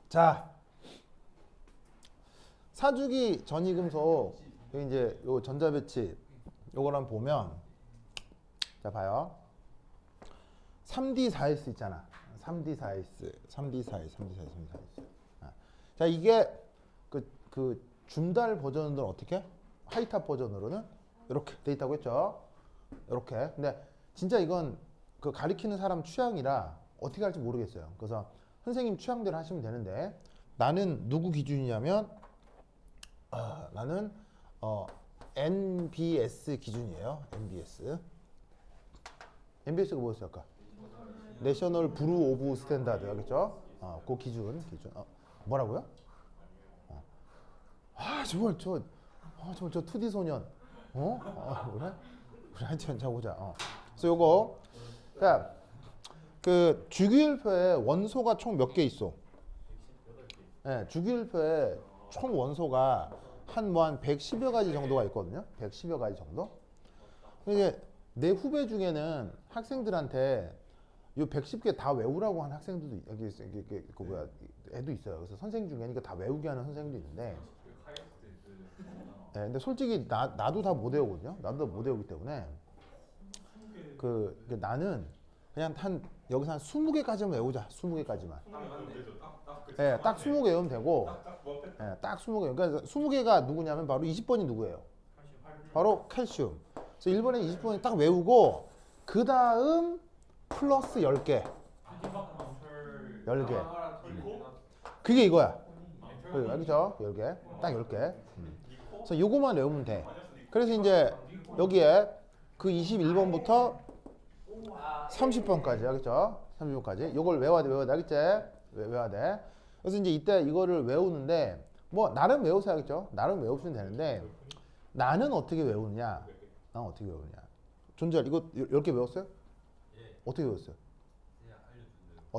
자, 사주기 전이금속 이제 요 전자배치 요걸 한번 보면 자 봐요. 3D 4S 있잖아. 3D 4S, 3D 4S, 3D 4S, 3D 4S. 자 이게 그 줌달 버전으로는 어떻게? 하이탑 버전으로는 이렇게 돼 있다고 했죠. 이렇게. 근데 진짜 이건 그 가리키는 사람 취향이라 어떻게 할지 모르겠어요. 그래서 선생님 취향대로 하시면 되는데 나는 누구 기준이냐면 나는 NBS 기준이에요. NBS. NBS가 뭐였어요 아까? 내셔널 브루 오브 스탠다드 알겠죠? 그 기준. 뭐라고요? 정말 정말 저 2D 소년. 그래? 우리 한참 자보자. 그래서 요거 자, 그 주기율표에 원소가 총 몇 개 있어? 네, 주기율표에 총 원소가 한 110여 가지 정도가 있거든요. 110여 가지 정도. 이게 내 후배 중에는 학생들한테 요 110개 다 외우라고 하는 학생들도 여기 그 뭐야 애도 있어요. 그래서 선생 중에 이거 다 외우게 하는 선생님도 있는데, 네, 근데 솔직히 나도 다 못 외우거든요. 나도 못 외우기 때문에 나는 그냥 여기서 한 20개까지만 외우자. 20개까지만. 예, 딱 20개 외우면 되고, 예, 딱 20개. 그러니까 20개가 누구냐면 바로 20번이 누구예요? 바로 칼슘. 그래서 1번에 20번이 딱 외우고, 그 다음 플러스 10개. 10개. 그게 이거야. 알겠죠? 10개. 딱 10개. 그래서 요거만 외우면 돼. 그래서 이제 여기에 그 21번부터 30번까지 알겠죠? 30번까지 요걸 외워야 돼. 알겠지? 외워야 돼. 그래서 이제 이때 이거를 외우는데 뭐 나름 외우세요. 알겠죠? 나름 외우시면 되는데 나는 어떻게 외우느냐? 나는 어떻게 외우느냐? 존재할 이거 10개 외웠어요? 어떻게 외웠어요?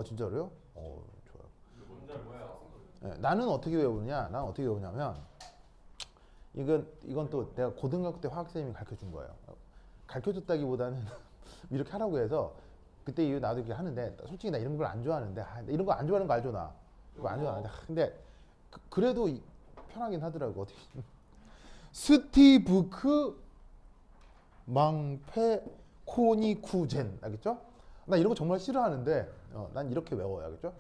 진짜로요? 좋아요. 네, 나는 어떻게 외우느냐? 나는 어떻게 외우냐면 이건 또 내가 고등학교 때 화학선생님이 가르쳐 준 거예요. 가르쳐 줬다기보다는 이렇게 하라고 해서 그때 이후 나도 이렇게 하는데 솔직히 나 이런 걸 안 좋아하는데 이런 거 안 좋아하는 거 알죠 나. 이거 안 좋아하는데 근데 그래도 편하긴 하더라고. 어떻게 스티브크 망페 코니쿠젠 알겠죠? 나 이런 거 정말 싫어하는데 난 이렇게 외워요. 알겠죠?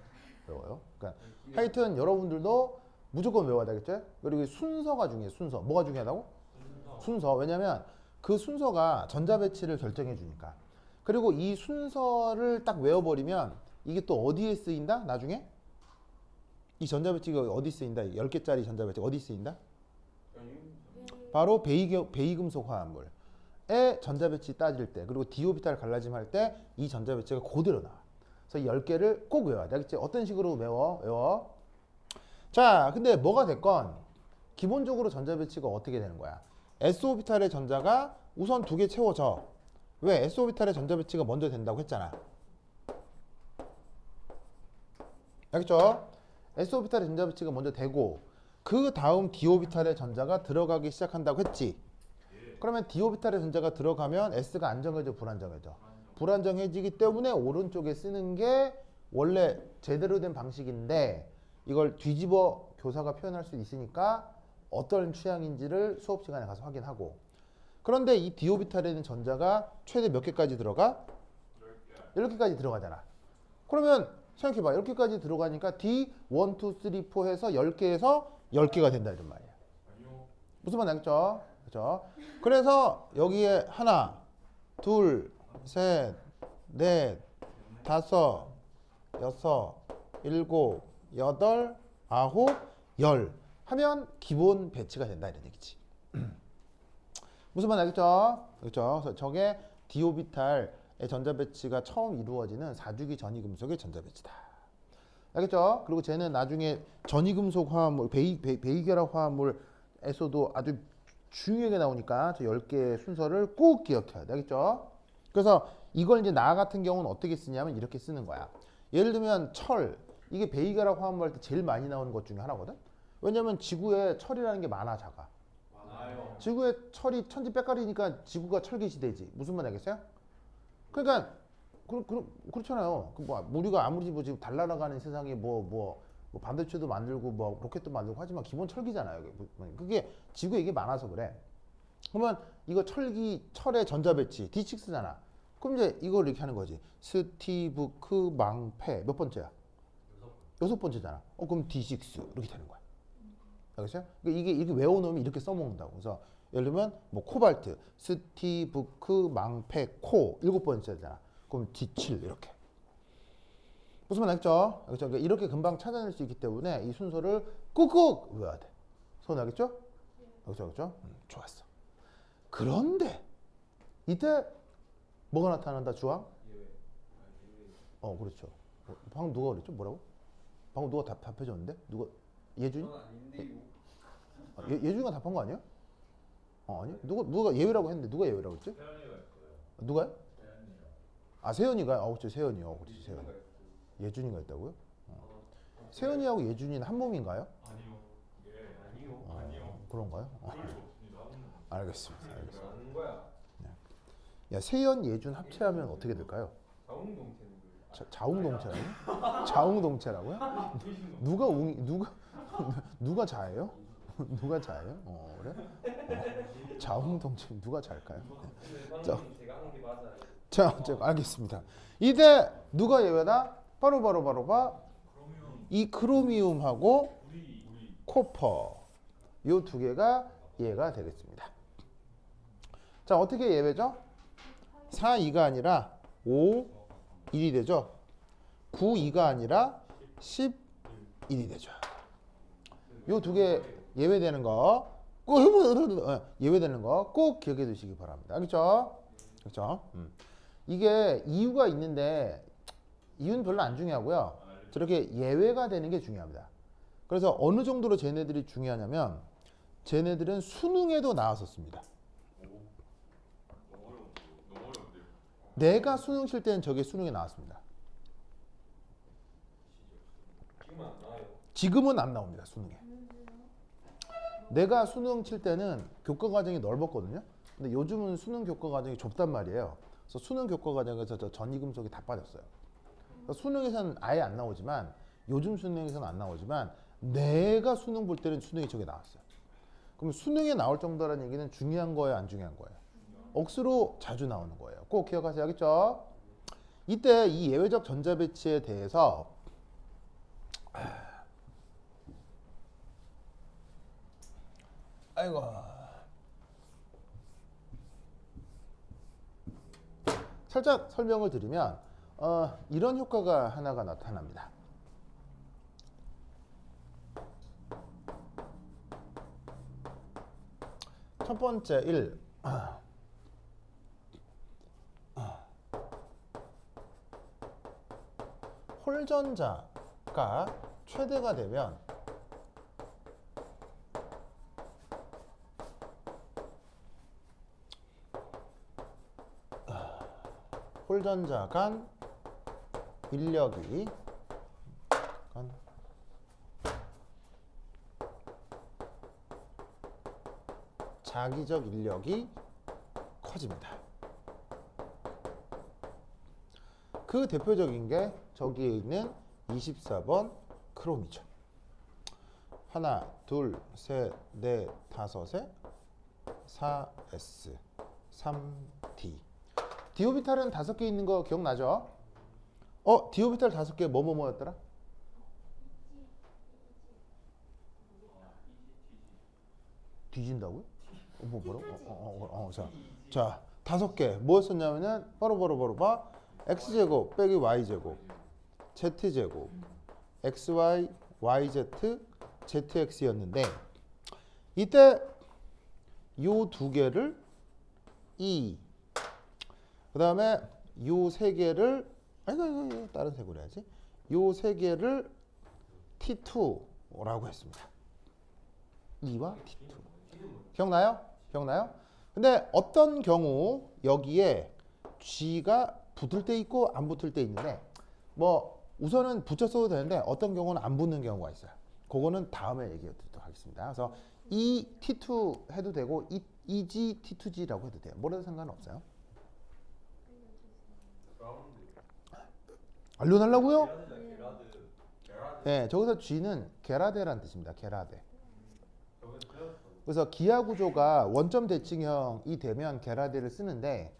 외워요. 그러니까 하여튼 여러분들도 무조건 외워야 되겠죠? 그리고 순서가 중요해. 순서. 뭐가 중요하다고? 순서. 왜냐면 그 순서가 전자배치를 결정해 주니까. 그리고 이 순서를 딱 외워버리면 이게 또 어디에 쓰인다? 나중에? 이 전자배치가 어디 쓰인다? 10개짜리 전자배치 어디 쓰인다? 바로 베이금속 화합물의 전자배치 따질 때 그리고 디오비탈 갈라짐 할 때 이 전자배치가 그대로 나와. 그래서 10개를 꼭 외워야 돼. 알겠지? 어떤 식으로 외워? 자, 근데 뭐가 됐건 기본적으로 전자배치가 어떻게 되는 거야? s오비탈의 전자가 우선 2개 채워져. 왜? s오비탈의 전자배치가 먼저 된다고 했잖아. 알겠죠? s오비탈의 전자배치가 먼저 되고 그 다음 d오비탈의 전자가 들어가기 시작한다고 했지. 그러면 d오비탈의 전자가 들어가면 s가 안정해져, 불안정해져? 불안정해지기 때문에 오른쪽에 쓰는 게 원래 제대로 된 방식인데 이걸 뒤집어 교사가 표현할 수 있으니까 어떤 취향인지를 수업 시간에 가서 확인하고. 그런데 이 d오비탈에는 전자가 최대 몇 개까지 들어가? 10개까지 들어가잖아. 그러면 생각해봐. 10개까지 들어가니까 D, 1, 2, 3, 4 해서 10개에서 10개가 된다 이런 말이야. 무슨 말 알겠죠? 그렇죠? 그래서 여기에 하나, 둘, 셋, 넷, 다섯, 여섯, 일곱, 여덟, 아홉, 열 하면 기본 배치가 된다 이런 얘기지. 무슨 말 알겠죠? 그렇죠? 그래서 저게 d오비탈의 전자 배치가 처음 이루어지는 4주기 전이금속의 전자 배치다. 알겠죠? 그리고 쟤는 나중에 전이금속 화합물, 베이결합 화합물에서도 아주 중요하게 나오니까 저 10개의 순서를 꼭 기억해야 돼. 알겠죠? 그래서 이걸 이제 나 같은 경우는 어떻게 쓰냐면 이렇게 쓰는 거야. 예를 들면 철, 이게 베이결합 화합물 할 때 제일 많이 나오는 것 중에 하나거든. 왜냐면 지구에 철이라는 게 많아, 작아? 많아요. 지구에 철이 천지백갈이니까 지구가 철기 시대지. 무슨 말 알겠어요? 그러니까 그렇잖아요. 뭐 우리가 아무리 뭐 지금 달나라가는 세상에 뭐 반도체도 만들고 뭐 로켓도 만들고 하지만 기본 철기잖아요. 그게 지구에 이게 많아서 그래. 그러면 이거 철의 전자배치 D6잖아. 그럼 이제 이걸 이렇게 하는 거지. 스티브 크망페 몇 번째야? 여섯 번째잖아. 그럼 D6 이렇게 되는 거야. 알겠어요? 그러니까 이게 이렇게 외워놓으면 이렇게 써먹는다고. 그래서 예를 들면 뭐 코발트, 스티브 크망페 코 일곱 번째잖아. 그럼 D7 이렇게. 무슨 말 알겠죠? 알겠죠? 그러니까 이렇게 금방 찾아낼 수 있기 때문에 이 순서를 꾹꾹 외워야 돼. 손 알겠죠? 알겠죠? 알겠죠? 좋았어. 그런데 이때 뭐가 나타난다? 주황? 그렇죠. 방금 누가 그랬죠? 뭐라고? 방금 누가 답해줬는데? 누가? 예준이? 예준이가 답한 거 아니야? 아니? 누가 예외라고 했는데 누가 예외라고 했지? 세연이가 있어요. 누가요? 세연이요. 아 세연이가? 그렇죠. 세연이요. 그렇지 세연이. 예준이가 있다고요? 세연이하고 예준이는 한 몸인가요? 아니요. 예, 아니요. 그런가요? 그럴 수 없습니다. 알겠습니다. 알겠습니다. 아는 거야. 야 세연 예준 합체하면 어떻게 될까요? 자웅동체는 자웅동체라고요? 자웅동체라고요? 누가 자예요? 누가 자예요? 그래? 자웅동체 누가 잘까요? 자, 제가 한 게 맞아요. 자, 알겠습니다. 이때 누가 예외다? 바로 이 크로미움하고 코퍼 요 두 개가 예외가 되겠습니다. 자, 어떻게 예외죠? 4, 2가 아니라 5, 1이 되죠. 9, 2가 아니라 10, 1이 되죠. 요 두 개 예외되는 거 예외되는 거 꼭 기억해 두시기 바랍니다. 알겠죠? 그렇죠? 이게 이유가 있는데 이유는 별로 안 중요하고요. 저렇게 예외가 되는 게 중요합니다. 그래서 어느 정도로 쟤네들이 중요하냐면 쟤네들은 수능에도 나왔었습니다. 너무 어려운데요. 내가 수능 칠 때는 저게 수능에 나왔습니다. 지금은 안 나와요. 지금은 안 나옵니다. 수능에. 내가 수능 칠 때는 교과 과정이 넓었거든요. 근데 요즘은 수능 교과 과정이 좁단 말이에요. 그래서 수능 교과 과정에서 저 전이금속이 다 빠졌어요. 그러니까 수능에서는 아예 안 나오지만 요즘 수능에서는 안 나오지만 내가 수능 볼 때는 수능이 저게 나왔어요. 그럼 수능에 나올 정도라는 얘기는 중요한 거예요, 안 중요한 거예요? 억수로 자주 나오는 거예요. 꼭 기억하세요. 알겠죠? 이때 이 예외적 전자배치에 대해서 아이고 살짝 설명을 드리면 이런 효과가 하나가 나타납니다. 첫 번째 1 홀전자가 최대가 되면 홀전자 간 인력이 자기적 인력이 커집니다. 그 대표적인 게 저기에 있는 24번 크롬이죠. 하나, 둘, 셋, 넷, 다섯에 4S, 3D. 디오비탈은 5개 있는 거 기억나죠? 디오비탈 5개 뭐였더라? 뒤진다고요? 뭐라고? 자, 5개 뭐였었냐면은 바로 봐. x제곱 빼기 y제곱 z제곱 xy yz zx였는데 이때 요 두 개를 E 그 다음에 요 세 개를 아이고 다른 색으로 해야지. 요 세 개를 T2라고 했습니다. E와 T2 기억나요? 근데 어떤 경우 여기에 G가 붙을 때 있고 안 붙을 때 있는데 뭐 우선은 붙였어도 되는데 어떤 경우는 안 붙는 경우가 있어요. 그거는 다음에 얘기해 드리도록 하겠습니다. 그래서 E T2 해도 되고 EG T2G라고 해도 돼요. 뭐라도 상관없어요. 알려달라고요? 게라드. 네, 저기서 G는 게라데라는 뜻입니다. 게라데. 저번에 배웠어. 그래서 기하 구조가 원점 대칭형이 되면 게라데를 쓰는데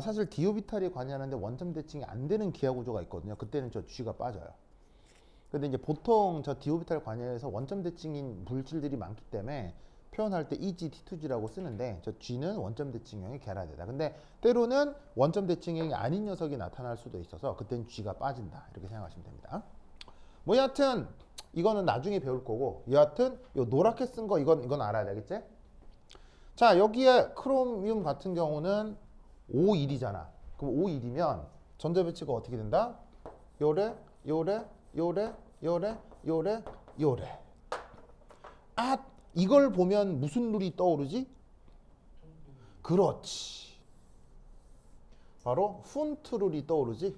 사실 디오비탈이 관여하는데 원점 대칭이 안 되는 기하 구조가 있거든요. 그때는 저 G가 빠져요. 근데 이제 보통 저 디오비탈 관여에서 원점 대칭인 물질들이 많기 때문에 표현할 때 EG, T2G라고 쓰는데 저 G는 원점 대칭형의 게라데다. 근데 때로는 원점 대칭형이 아닌 녀석이 나타날 수도 있어서 그때는 G가 빠진다. 이렇게 생각하시면 됩니다. 뭐 여하튼 이거는 나중에 배울 거고 여하튼 요 노랗게 쓴 거 이건 알아야 되겠지? 자 여기에 크로미움 같은 경우는 O1이잖아. 그럼 O1이면 전자 배치가 어떻게 된다? 요래 요래 요래 요래 요래 요래. 아 이걸 보면 무슨 룰이 떠오르지? 그렇지. 바로 훈트 룰이 떠오르지.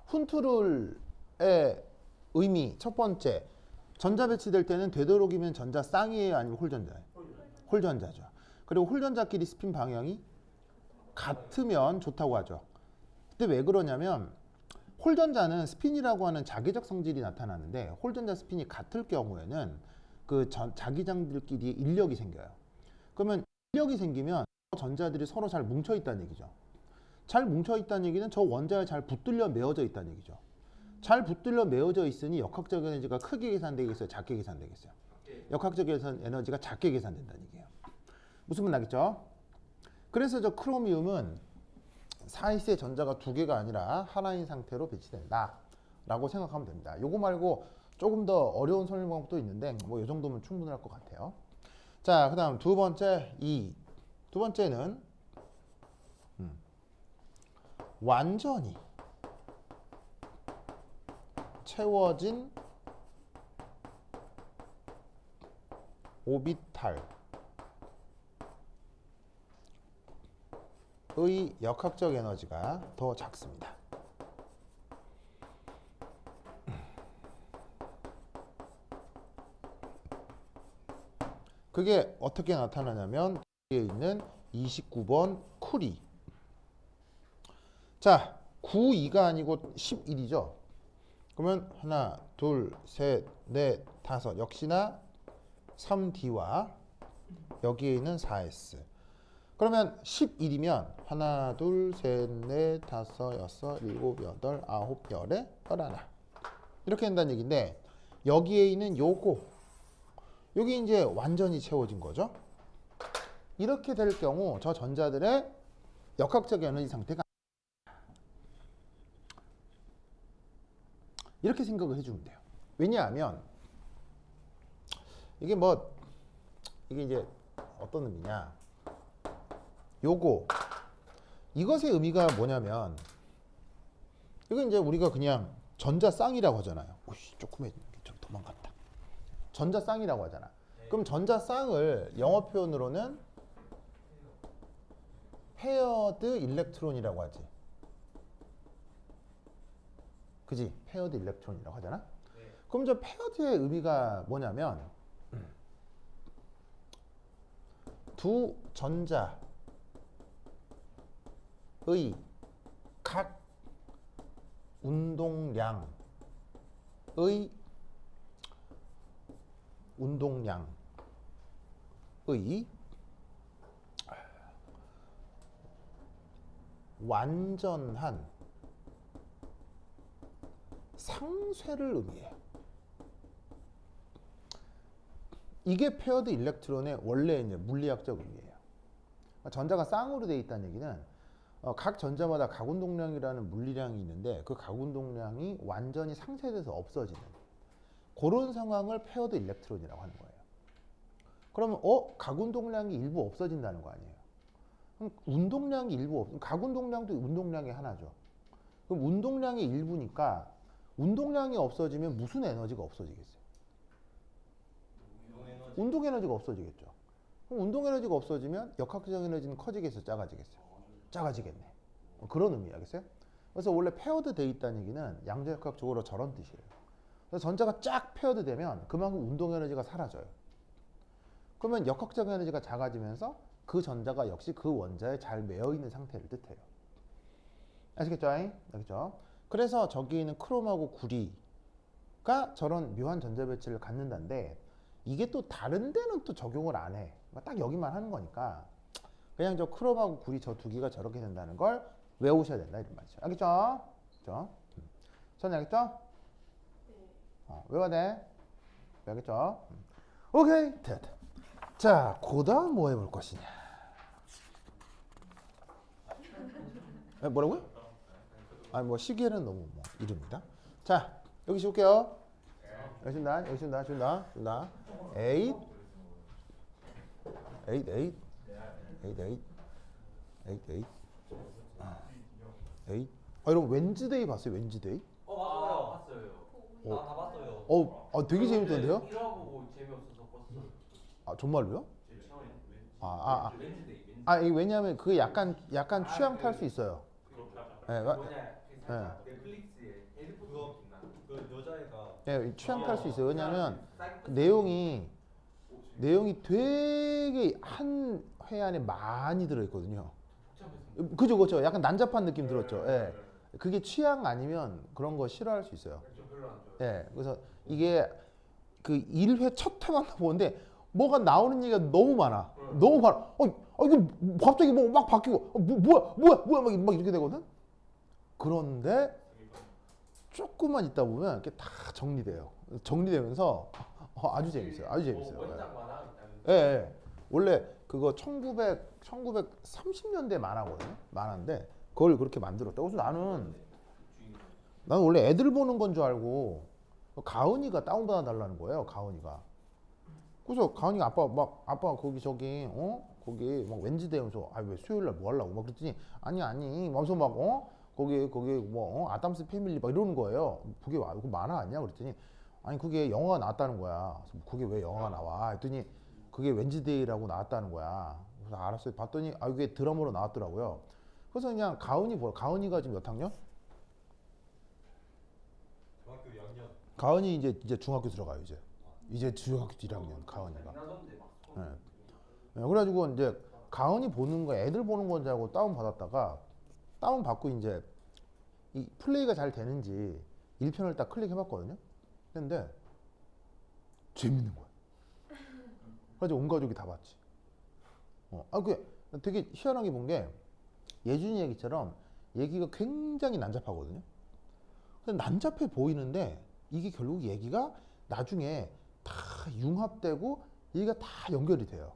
훈트룰의 의미 첫 번째 전자 배치될 때는 되도록이면 전자 쌍이에요 아니면 홀전자예요? 홀전자죠. 그리고 홀전자끼리 스핀 방향이 같으면 좋다고 하죠. 근데 왜 그러냐면 홀전자는 스핀이라고 하는 자기적 성질이 나타나는데 홀전자 스핀이 같을 경우에는 그 자기장들끼리 인력이 생겨요. 그러면 인력이 생기면 전자들이 서로 잘 뭉쳐 있다는 얘기죠. 잘 뭉쳐 있다는 얘기는 저 원자에 잘 붙들려 메어져 있다는 얘기죠. 잘 붙들려 메어져 있으니 역학적 에너지가 크게 계산되겠어요? 작게 계산되겠어요? 역학적 에너지가 작게 계산된다는 얘기예요. 무슨 말 나겠죠? 그래서 저 크로미움은 사이스의 전자가 두 개가 아니라 하나인 상태로 배치된다 라고 생각하면 됩니다. 요거 말고 조금 더 어려운 설명 방법도 있는데 뭐 이 정도면 충분할 것 같아요. 자, 그 다음 두 번째 두 번째는 완전히 채워진 오비탈의 역학적 에너지가 더 작습니다. 그게 어떻게 나타나냐면 여기에 있는 29번 쿠리. 자, 92가 아니고 11이죠. 그러면 하나, 둘, 셋, 넷, 다섯. 역시나 3D와 여기에 있는 4S. 그러면 11이면 하나, 둘, 셋, 넷, 다섯, 여섯, 일곱, 여덟, 아홉, 열에 열하나. 이렇게 된다는 얘기인데 여기에 있는 여기 이제 완전히 채워진 거죠. 이렇게 될 경우 저 전자들의 역학적 에너지 상태가 이렇게 생각을 해주면 돼요. 왜냐하면 이게 이제 어떤 의미냐? 이것의 의미가 뭐냐면 이건 이제 우리가 그냥 전자 쌍이라고 하잖아요. 오씨 조금해 좀 도망갔다. 전자 쌍이라고 하잖아. 그럼 전자 쌍을 영어 표현으로는 페어드 일렉트론이라고 하지. 그지? 페어드 일렉트론이라고 하잖아. 그럼 저 페어드의 의미가 뭐냐면 두 전자의 각 운동량의 완전한 상쇄를 의미해요. 이게 페어드 일렉트론의 원래 이제 물리학적 의미예요. 전자가 쌍으로 되어 있다는 얘기는 각 전자마다 각운동량이라는 물리량이 있는데 그 각운동량이 완전히 상쇄돼서 없어지는 그런 상황을 페어드 일렉트론이라고 하는 거예요. 그러면 각운동량이 일부 없어진다는 거 아니에요. 그럼 운동량이 일부 각운동량도 운동량의 하나죠. 그럼 운동량의 일부니까 운동량이 없어지면 무슨 에너지가 없어지겠어요? 운동 에너지가 없어지겠죠. 그럼 운동 에너지가 없어지면 역학적 에너지는 커지겠어요, 작아지겠어요? 작아지겠네. 그런 의미야겠어요? 그래서 원래 페어드 돼 있다는 얘기는 양자역학적으로 저런 뜻이에요. 그래서 전자가 쫙 페어드 되면 그만큼 운동 에너지가 사라져요. 그러면 역학적 에너지가 작아지면서 그 전자가 역시 그 원자에 잘 매여 있는 상태를 뜻해요. 아시겠죠? 알겠죠? 그래서 저기 있는 크롬하고 구리가 저런 묘한 전자 배치를 갖는다는데 이게 또 다른 데는 또 적용을 안 해. 딱 여기만 하는 거니까 그냥 저 크롬하고 구리 저 두 개가 저렇게 된다는 걸 외우셔야 된다 이런 말이죠. 알겠죠? 그죠? 전 알겠죠? 외워야 돼. 알겠죠? 오케이, 됐다. 자, 그다음 뭐 해볼 것이냐? 뭐라고요? 아니 뭐 시계는 너무 뭐 이릅니다. 자, 여기 쉴게요. 여기 쉰다, 여기 쉰다, 쉰다, 쉰다. 8, 8, 8, 8, 8, 8, 8, 8. 여러분 웬즈데이 봤어요? 웬즈데이? 맞아요. 봤어요. 어. 다 봤어요. 되게 재밌던데요? 1화 보고 재미없어서 껐어요. 아, 정말로요? 제 채널에 왠지데이. 왠지데이. 이게 왜냐하면 그게 약간 취향 탈 수 있어요. 그렇게 하자. 예, 뭐냐? 넷플릭스에 헤드폰 그 여자애가 예, 취향 탈 수 있어요. 왜냐하면 그 내용이 되게 한 회 안에 많이 들어있거든요. 그죠, 그죠. 약간 난잡한 느낌 들었죠. 예. 그게 취향 아니면 그런 거 싫어할 수 있어요. 좀 별로 안 좋아요. 예. 그래서 이게 그 1회 첫 회만 보는데 뭐가 나오는 얘기가 너무 많아. 너무 많아. 이게 갑자기 뭐 막 바뀌고 뭐야 막 이렇게 되거든. 그런데 조금만 있다 보면 이렇게 다 정리돼요. 정리되면서 아주 재밌어요. 아주 재밌어요. 원작 만화 예. 예. 원래 그거 1930년대 만화거든요. 만화인데 그걸 그렇게 만들었다고. 그래서 나는 원래 애들 보는 건 줄 알고 가은이가 다운받아 달라는 거예요. 가은이가. 그래서 가은이가 아빠 거기 저기 거기 막 왠지데이 하면서 왜 수요일 날 뭐 하려고 막 그랬더니 아니 하면서 막 거기 뭐 아담스 패밀리 막 이러는 거예요. 그게 그 만화 아니야? 그랬더니 아니 그게 영화가 나왔다는 거야. 그래서 그게 왜 영화가 나와? 했더니 그게 왠지데이라고 나왔다는 거야. 그래서 알았어요. 봤더니 이게 드라마로 나왔더라고요. 그래서 그냥 가은이가 지금 몇 학년? 중학교 2학년. 가은이 이제 중학교 들어가요. 이제 중학교 1학년 가은이가. 나던데 막. 예. 그래가지고 이제 가은이 보는 거 애들 보는 건 줄 알고 다운 받았다가 다운 받고 이제 이 플레이가 잘 되는지 1편을 딱 클릭해봤거든요. 근데 재밌는 거야. 그래서 온 가족이 다 봤지. 그 되게 희한하게 본 게 예준이 얘기처럼 얘기가 굉장히 난잡하거든요. 근데 난잡해 보이는데 이게 결국 얘기가 나중에 다 융합되고 얘기가 다 연결이 돼요.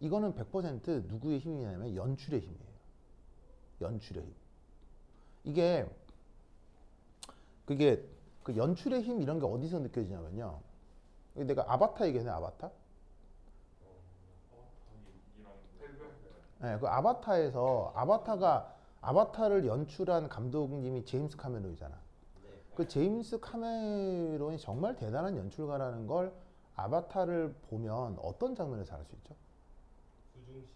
이거는 100% 누구의 힘이냐면 연출의 힘이에요. 연출의 힘. 그게 그 연출의 힘 이런 게 어디서 느껴지냐면요. 내가 아바타 얘기했네, 아바타. 네, 그 아바타에서 아바타를 연출한 감독님이 제임스 카메론이잖아. 그 제임스 카메론이 정말 대단한 연출가라는 걸 아바타를 보면 어떤 장면에서 알 수 있죠? 수중씨.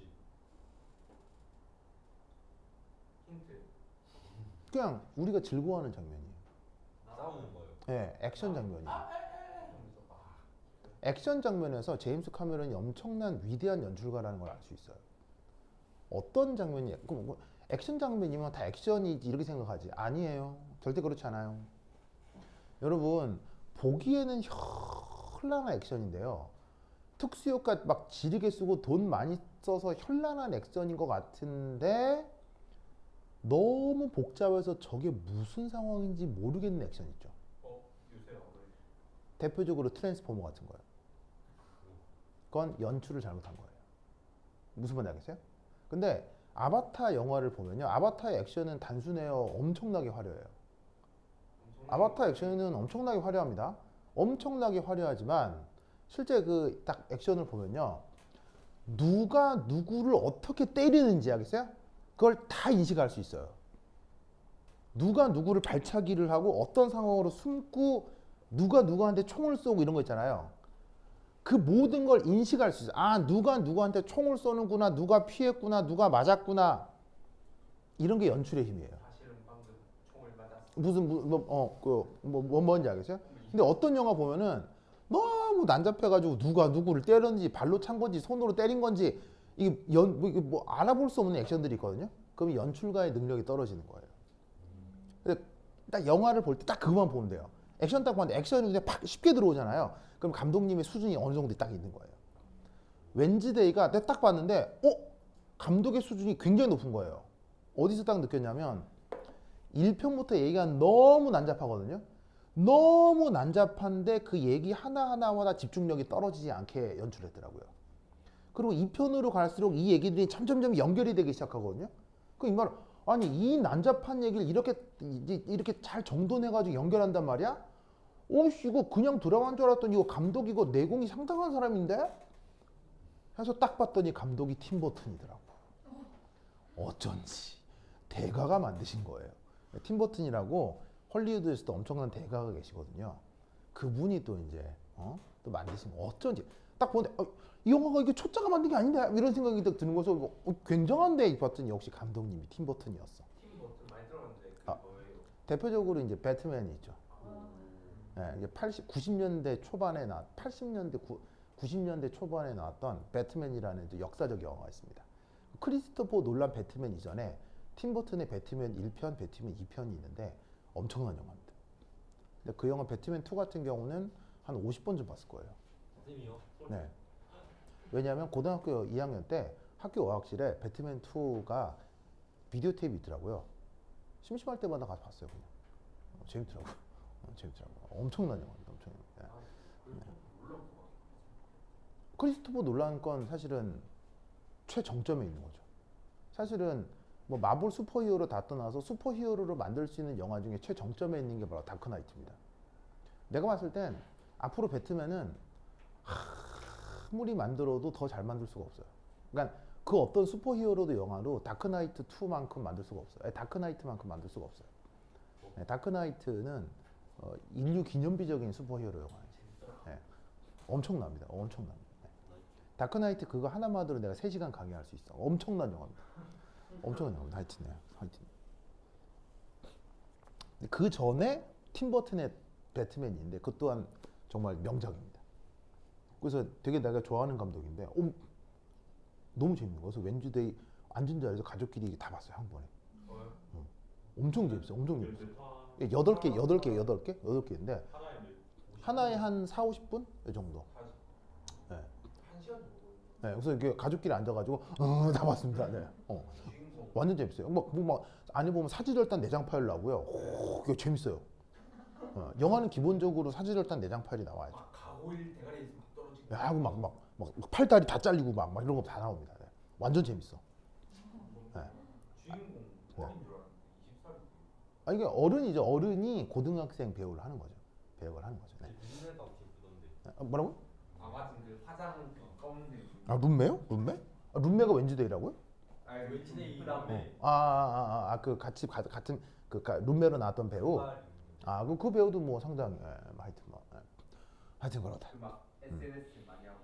힌트. 그냥 우리가 즐거워하는 장면이에요. 싸우는 거요. 네, 액션 장면이에요. 액션 장면에서 제임스 카메론이 엄청난 위대한 연출가라는 걸 알 수 있어요. 어떤 장면이 액션 장면이면 다 액션이지 이렇게 생각하지. 아니에요. 절대 그렇지 않아요. 여러분 보기에는 현란한 액션인데요. 특수효과 막 지르게 쓰고 돈 많이 써서 현란한 액션인 것 같은데 너무 복잡해서 저게 무슨 상황인지 모르겠는 액션 있죠. 유세요. 대표적으로 트랜스포머 같은 거예요. 그건 연출을 잘못한 거예요. 무슨 말인지 알겠어요? 근데 아바타 영화를 보면요. 아바타의 액션은 단순해요. 엄청나게 화려해요. 아바타 액션은 엄청나게 화려합니다. 엄청나게 화려하지만 실제 그 딱 액션을 보면요. 누가 누구를 어떻게 때리는지 알겠어요? 그걸 다 인식할 수 있어요. 누가 누구를 발차기를 하고 어떤 상황으로 숨고 누가 누구한테 총을 쏘고 이런 거 있잖아요. 그 모든 걸 인식할 수 있어요. 누가 누구한테 총을 쏘는구나, 누가 피했구나, 누가 맞았구나. 이런 게 연출의 힘이에요. 사실은 방금 총을 맞았어. 뭔지 알겠어요? 근데 어떤 영화 보면은 너무 난잡해가지고 누가 누구를 때렸는지 발로 찬 건지 손으로 때린 건지 이게 알아볼 수 없는 액션들이 있거든요. 그럼 연출가의 능력이 떨어지는 거예요. 근데 딱 영화를 볼 때 딱 그것만 보면 돼요. 액션 딱 봤는데 액션이 그냥 팍 쉽게 들어오잖아요. 그럼 감독님의 수준이 어느 정도 딱 있는 거예요. 웬즈데이가 내가 딱 봤는데 감독의 수준이 굉장히 높은 거예요. 어디서 딱 느꼈냐면 1편부터 얘기가 너무 난잡하거든요. 너무 난잡한데 그 얘기 하나하나마다 집중력이 떨어지지 않게 연출했더라고요. 그리고 2편으로 갈수록 이 얘기들이 점점점 연결이 되기 시작하거든요. 그 이 말 아니 이 난잡한 얘기를 이렇게 잘 정돈해가지고 연결한단 말이야? 오씨 이거 그냥 드라마인 줄 알았더니 이거 감독 이거 내공이 상당한 사람인데? 해서 딱 봤더니 감독이 팀 버튼이더라고. 어쩐지 대가가 만드신 거예요. 팀 버튼이라고 헐리우드에서도 엄청난 대가가 계시거든요. 그분이 또 이제 또 만드신 거 어쩐지 딱 보는데 이 영화가 이게 초짜가 만든 게 아닌데 이런 생각이 딱 드는 거서 굉장한데 봤더니 역시 감독님이 팀 버튼이었어. 팀 버튼 많이 들었는데 그게 아. 뭐예요? 대표적으로 이제 배트맨이 있죠. 네, 이게 90년대 초반에 90년대 초반에 나왔던 배트맨이라는 또 역사적 영화가 있습니다. 크리스토퍼 놀란 배트맨 이전에 팀 버튼의 배트맨 1편, 배트맨 2편이 있는데 엄청난 영화입니다. 근데 그 영화 배트맨 2 같은 경우는 한 50번쯤 봤을 거예요. 선생님이요? 네. 왜냐하면 고등학교 2학년 때 학교 어학실에 배트맨 2가 비디오 테이프 있더라고요. 심심할 때마다 가서 봤어요. 그냥. 재밌더라고요. 재밌더라고요. 엄청난 영화입니다. 엄청난. 네. 크리스토퍼 놀란 건 사실은 최정점에 있는 거죠. 사실은 뭐 마블 슈퍼히어로 다 떠나서 슈퍼히어로로 만들 수 있는 영화 중에 최정점에 있는 게 바로 다크나이트입니다. 내가 봤을 땐 앞으로 배트맨은 아무리 만들어도 더 잘 만들 수가 없어요. 그러니까 그 어떤 슈퍼히어로도 영화로 다크나이트 2만큼 만들 수가 없어요. 다크나이트만큼 만들 수가 없어요. 네, 다크나이트는 인류 기념비적인 슈퍼히어로 영화예요. 네, 엄청납니다. 엄청납니다. 네. 다크나이트 그거 하나만 들어 내가 3시간 강의할 수 있어. 엄청난 영화입니다. 엄청난 영화입니다. 하여튼. 그 전에 팀 버튼의 배트맨이 있는데 그것 또한 정말 명작입니다. 그래서 되게 내가 좋아하는 감독인데 너무 재밌는 거예요. 그래서 웬즈데이 앉은 자리에서 가족끼리 다 봤어요. 한 번에. 엄청 재밌어요. 엄청 재밌어요. 8개인데 하나에 한 4, 50분? 이 정도. 네. 1시간 정도. 네, 그래서 이렇게 가족끼리 앉아가지고 다 봤습니다. 네. 주인공 완전 재밌어요. 막 안에 보면 사지절단 내장 파일 나오고요. 이거 재밌어요. 영화는 기본적으로 사지절단 내장 파일이 나와야죠. 가오일 대가리에서 막 떨어지고. 야, 막 팔다리 다 잘리고 막 이런 거 다 나옵니다. 네. 완전 재밌어. 네. 주인공 어린 줄 알았는데 20살이. 이게 어른이죠. 어른이 고등학생 배우를 하는 거죠. 배역을 하는 거죠. 네. 눈매가 엄청 크던데. 뭐라고? 맞은 그 화장 검은색. 룬매요? 룬매? 룬매가 웬즈데이라고요? 아니 웬즈데이 그 다음에 그 같은 룬매로 나왔던 배우. 그 배우도 뭐 상당히 하여튼 그렇다. 그막 SNS 많이 하고.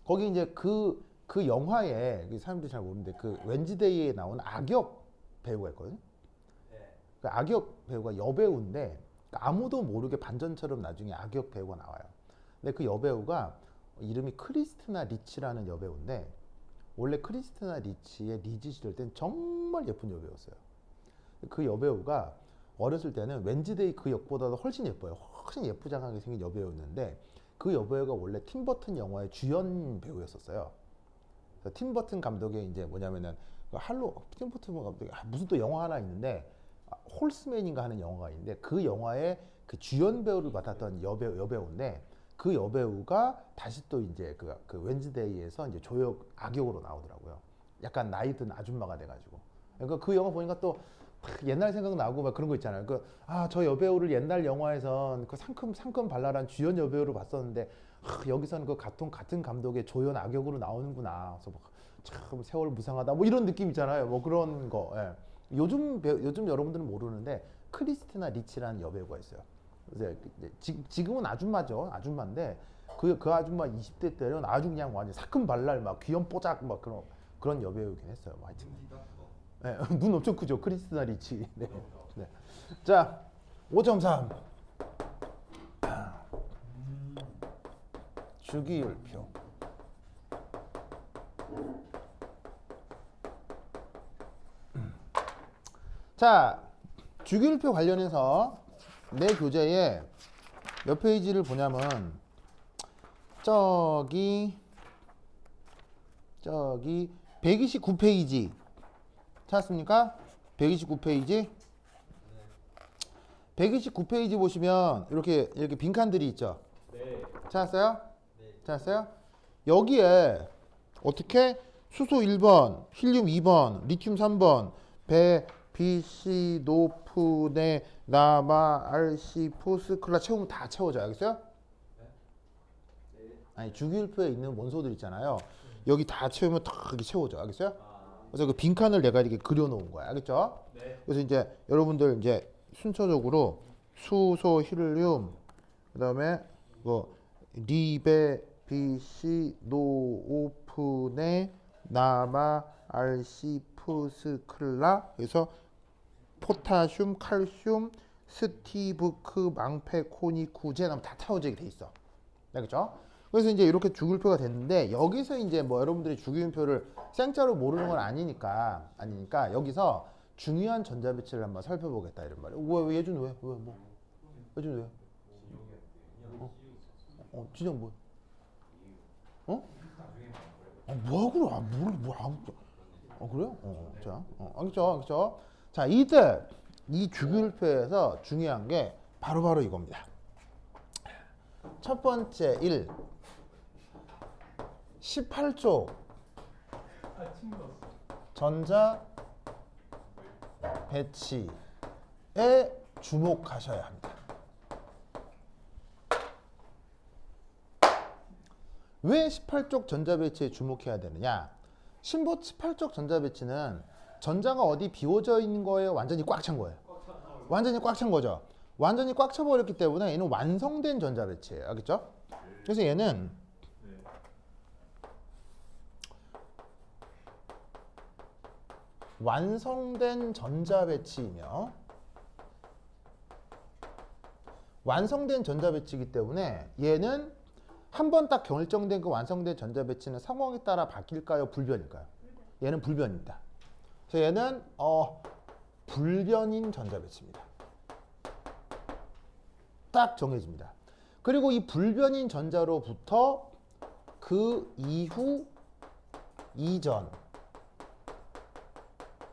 거기 이제 그 영화에 사람들이 잘 모르는데 그 웬즈데이에 나온 악역 배우가 있거든요. 네. 그 악역 배우가 여배우인데 아무도 모르게 반전처럼 나중에 악역 배우가 나와요. 근데 그 여배우가 이름이 크리스티나 리치라는 여배우인데 원래 크리스티나 리치의 리즈 시절 땐 정말 예쁜 여배우였어요. 그 여배우가 어렸을 때는 웬즈데이 그 역보다도 훨씬 예뻐요. 훨씬 예쁘장하게 생긴 여배우였는데 그 여배우가 원래 팀 버튼 영화의 주연 배우였었어요. 팀 버튼 감독의 이제 뭐냐면은 팀 버튼 감독이 무슨 또 영화 하나 있는데 홀스맨인가 하는 영화가 있는데 그 영화의 그 주연 배우를 맡았던 여배우인데 그 여배우가 다시 또 이제 그 웬즈데이에서 이제 악역으로 나오더라고요. 약간 나이 든 아줌마가 돼가지고. 그러니까 그 영화 보니까 또 옛날 생각 나고 막 그런 거 있잖아요. 저 여배우를 옛날 영화에선 그 상큼 발랄한 주연 여배우로 봤었는데 여기서는 그 같은 감독의 조연 악역으로 나오는구나. 그래서 참 세월 무상하다. 뭐 이런 느낌 있잖아요. 뭐 그런 거. 예. 요즘 여러분들은 모르는데 크리스티나 리치라는 여배우가 있어요. 그래서 지금은 아줌마죠. 아줌마인데 그 아줌마 20대 때는 아주 그냥 완전 사큼발랄 막 귀염뽀짝 막 그런 여배우긴 했어요. 뭐 하여튼. 네, 눈 엄청 크죠. 크리스티나 리치. 네. 네. 자, 5.3. 주기율표. 자, 주기율표 관련해서 내 교재에 몇 페이지를 보냐면 저기 129페이지 찾았습니까? 129페이지 129페이지 보시면 이렇게 빈칸들이 있죠. 네. 찾았어요? 네. 찾았어요? 여기에 어떻게 수소 1번, 힐륨 2번, 리튬 3번, 배, BC, 노프네, 나마, RC, 포스클라 채우면 다 채워져요. 알겠어요? 아니 주기율표에 있는 원소들 있잖아요. 여기 다 채우면 다 이렇게 채워져. 알겠어요? 그래서 그 빈칸을 내가 이렇게 그려놓은 거야. 알겠죠? 네. 그래서 이제 여러분들 이제 순서적으로 수소, 힐륨, 그다음에 뭐 리베, BC, 노오프네, 나마, RC, 포스클라. 그래서 포타슘, 칼슘, 스티브크, 망페, 코니, 구젠 다 타워지게 돼 있어. 알겠죠? 그래서 이제 이렇게 주기율표가 됐는데 여기서 이제 뭐 여러분들이 주기율표를 생짜로 모르는 건 아니니까 여기서 중요한 전자배치를 한번 살펴보겠다 이런 말이에요. 왜 예준 왜 뭐? 예준 왜? 진영 뭐? 뭐하고 그래요? 자, 알겠죠? 자, 이때 이 주기율표에서 중요한 게 바로 이겁니다. 첫 번째 18쪽 전자 배치에 주목하셔야 합니다. 왜 18쪽 전자 배치에 주목해야 되느냐? 18쪽 전자 배치는 전자가 어디 비워져 있는 거예요? 완전히 꽉 찬 거예요? 완전히 꽉 찬 거죠. 완전히 꽉 차버렸기 때문에 얘는 완성된 전자 배치예요. 알겠죠? 그래서 얘는 완성된 전자 배치이며 완성된 전자 배치이기 때문에 얘는 한 번 딱 결정된 그 완성된 전자 배치는 상황에 따라 바뀔까요? 불변일까요? 얘는 불변입니다. 그래서 얘는 불변인 전자 배치입니다. 딱 정해집니다. 그리고 이 불변인 전자로부터 그 이후 이전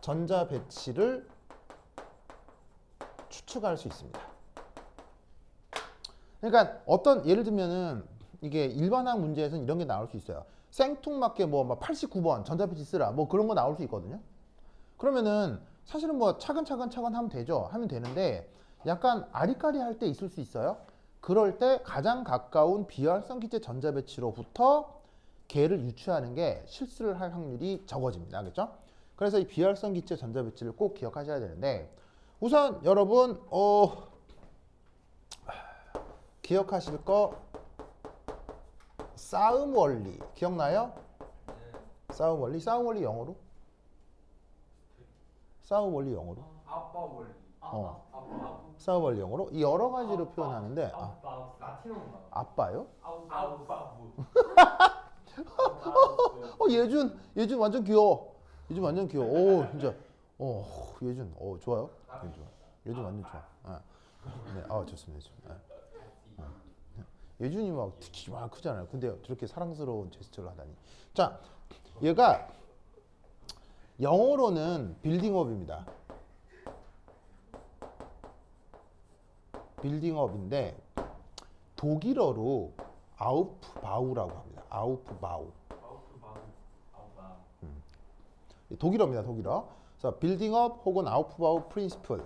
전자 배치를 추측할 수 있습니다. 그러니까 어떤 예를 들면은 이게 일반학 문제에서는 이런 게 나올 수 있어요. 생뚱맞게 뭐 89번 전자 배치 쓰라 뭐 그런 거 나올 수 있거든요. 그러면은 사실은 뭐 차근차근 하면 되죠. 하면 되는데 약간 아리까리할 때 있을 수 있어요. 그럴 때 가장 가까운 비활성 기체 전자 배치로부터 걔를 유추하는 게 실수를 할 확률이 적어집니다. 알겠죠? 그래서 이 비활성 기체 전자 배치를 꼭 기억하셔야 되는데 우선 여러분 기억하실 거 싸움 원리 기억나요? 싸움 원리 영어로? 싸움 원리 영어로? 아빠 원리. 아빠. 싸움 원리 영어로 이 여러 가지로 표현하는데 아빠. 라틴어인가? 아빠요? 아빠. 예준 완전 귀여워. 예준 완전 귀여워. 오 진짜. 예준 좋아요. 예준 완전 좋아. 네, 좋습니다. 예준. 예준이 막 특히 막 크잖아요. 근데 저렇게 사랑스러운 제스처를 하다니. 자, 얘가 영어로는 빌딩업입니다. 빌딩업인데 독일어로 아우프바우라고 합니다. 아우프바우. 독일어입니다. 독일어. 그래서 빌딩업 혹은 아우프바우 프린시플.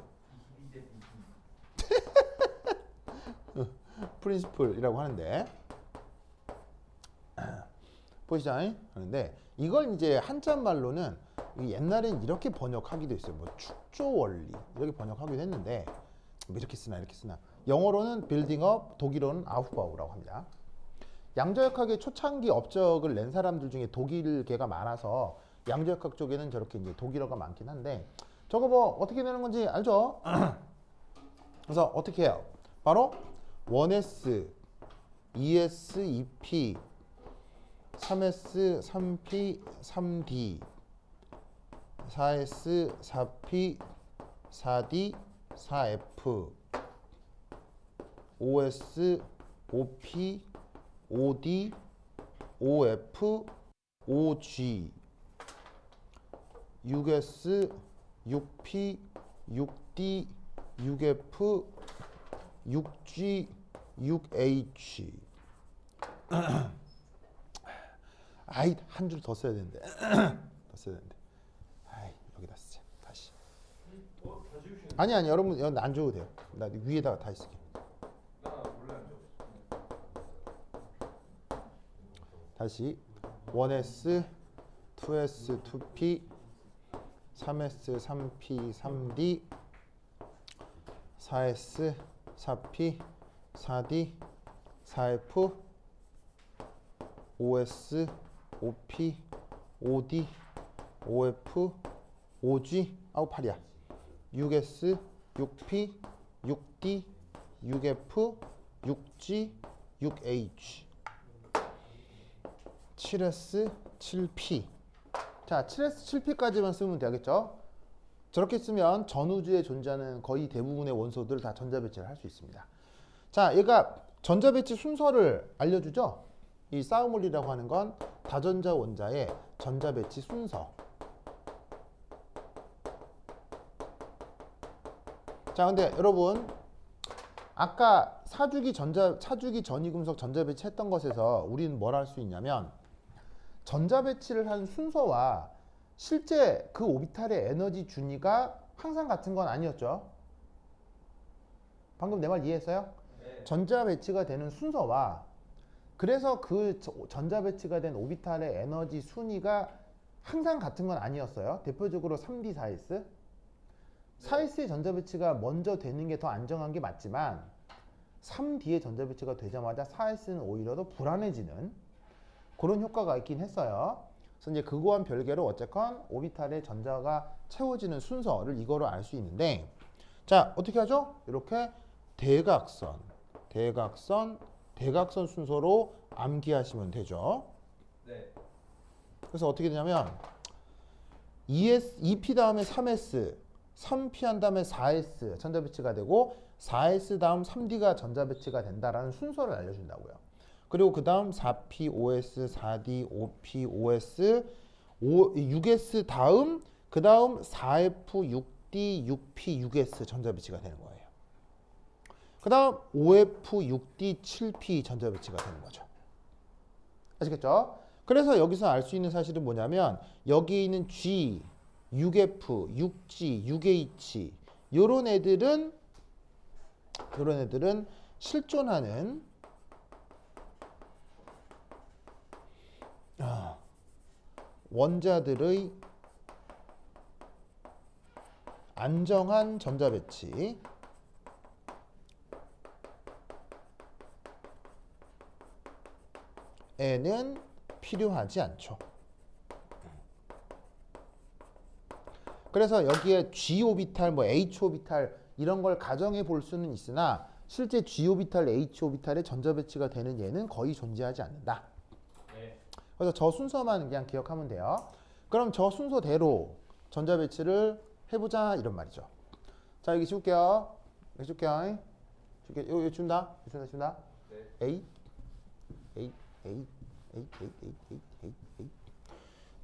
프린시플이라고 하는데 보시죠. 하는데 이걸 이제 한자말로는 옛날엔 이렇게 번역하기도 했어요. 뭐 축조 원리 이렇게 번역하기도 했는데 뭐 이렇게 쓰나 영어로는 빌딩업, 독일어는 아우프바우라고 합니다. 양자역학의 초창기 업적을 낸 사람들 중에 독일계가 많아서 양자역학 쪽에는 저렇게 이제 독일어가 많긴 한데 저거 뭐 어떻게 되는 건지 알죠? 그래서 어떻게 해요? 바로 1S, 2S, 2P, 3S, 3P, 3D, 4S, 4P, 4D, 4F, OS, OP, OD, OF, OG, 6S, 6P, 6D, 6F, 6G, 6H. 아이, 한 줄 더 써야 되는데. 더 써야 되는데. 아이, 여기다 쓰자. 다시. 다 지우시는 아니, 여러분, 여기 안 줘도 돼요. 나 위에다가 다시 쓸게. 나 원래 안 적었어. 다시 1S, 2S, 2P, 3S, 3P, 3D, 4S, 4P, 4D, 4F, OS, OP, OD, OF, OG, 아우 8이야. 6S, 6P, 6D, 6F, 6G, 6H. 7S, 7P. 자, 7S, 7P까지만 쓰면 되겠죠? 저렇게 쓰면 전우주에 존재하는 거의 대부분의 원소들을 다 전자배치를 할 수 있습니다. 자, 얘가 전자배치 순서를 알려주죠? 이 싸움물이라고 하는 건 다전자 원자의 전자배치 순서. 자, 근데 여러분 아까 차주기 전이금속 전자배치 했던 것에서 우리는 뭘 할 수 있냐면 전자배치를 한 순서와 실제 그 오비탈의 에너지 준위가 항상 같은 건 아니었죠. 방금 내 말 이해했어요? 네. 전자배치가 되는 순서와 그래서 그 전자배치가 된 오비탈의 에너지 순위가 항상 같은 건 아니었어요. 대표적으로 3D 4S. 4S의 전자배치가 먼저 되는 게 더 안정한 게 맞지만 3D의 전자배치가 되자마자 4S는 오히려 더 불안해지는 그런 효과가 있긴 했어요. 그래서 이제 그거와는 별개로 어쨌건 오비탈의 전자가 채워지는 순서를 이거로 알 수 있는데 자, 어떻게 하죠? 이렇게 대각선 순서로 암기하시면 되죠. 네. 그래서 어떻게 되냐면 2P 다음에 3S, 3P 한 다음에 4S 전자배치가 되고 4S 다음 3D가 전자배치가 된다라는 순서를 알려준다고요. 그리고 그 다음 4P, OS, 4D, OP, OS, 6S 다음 그 다음 4F, 6D, 6P, 6S 전자배치가 되는 거예요. 그 다음 5F, 6D, 7P 전자배치가 되는 거죠. 아시겠죠? 그래서 여기서 알 수 있는 사실은 뭐냐면 여기 있는 G, 6F, 6G, 6H 요런 애들은 실존하는 원자들의 안정한 전자배치 에는 필요하지 않죠. 그래서 여기에 G 오비탈, 뭐 H 오비탈 이런 걸 가정해 볼 수는 있으나 실제 G 오비탈, H 오비탈의 전자배치가 되는 얘는 거의 존재하지 않는다. 네. 그래서 저 순서만 그냥 기억하면 돼요. 그럼 저 순서대로 전자배치를 해보자 이런 말이죠. 자, 여기 줄게요. 여기 줄게요. 여기 준다. 네. A.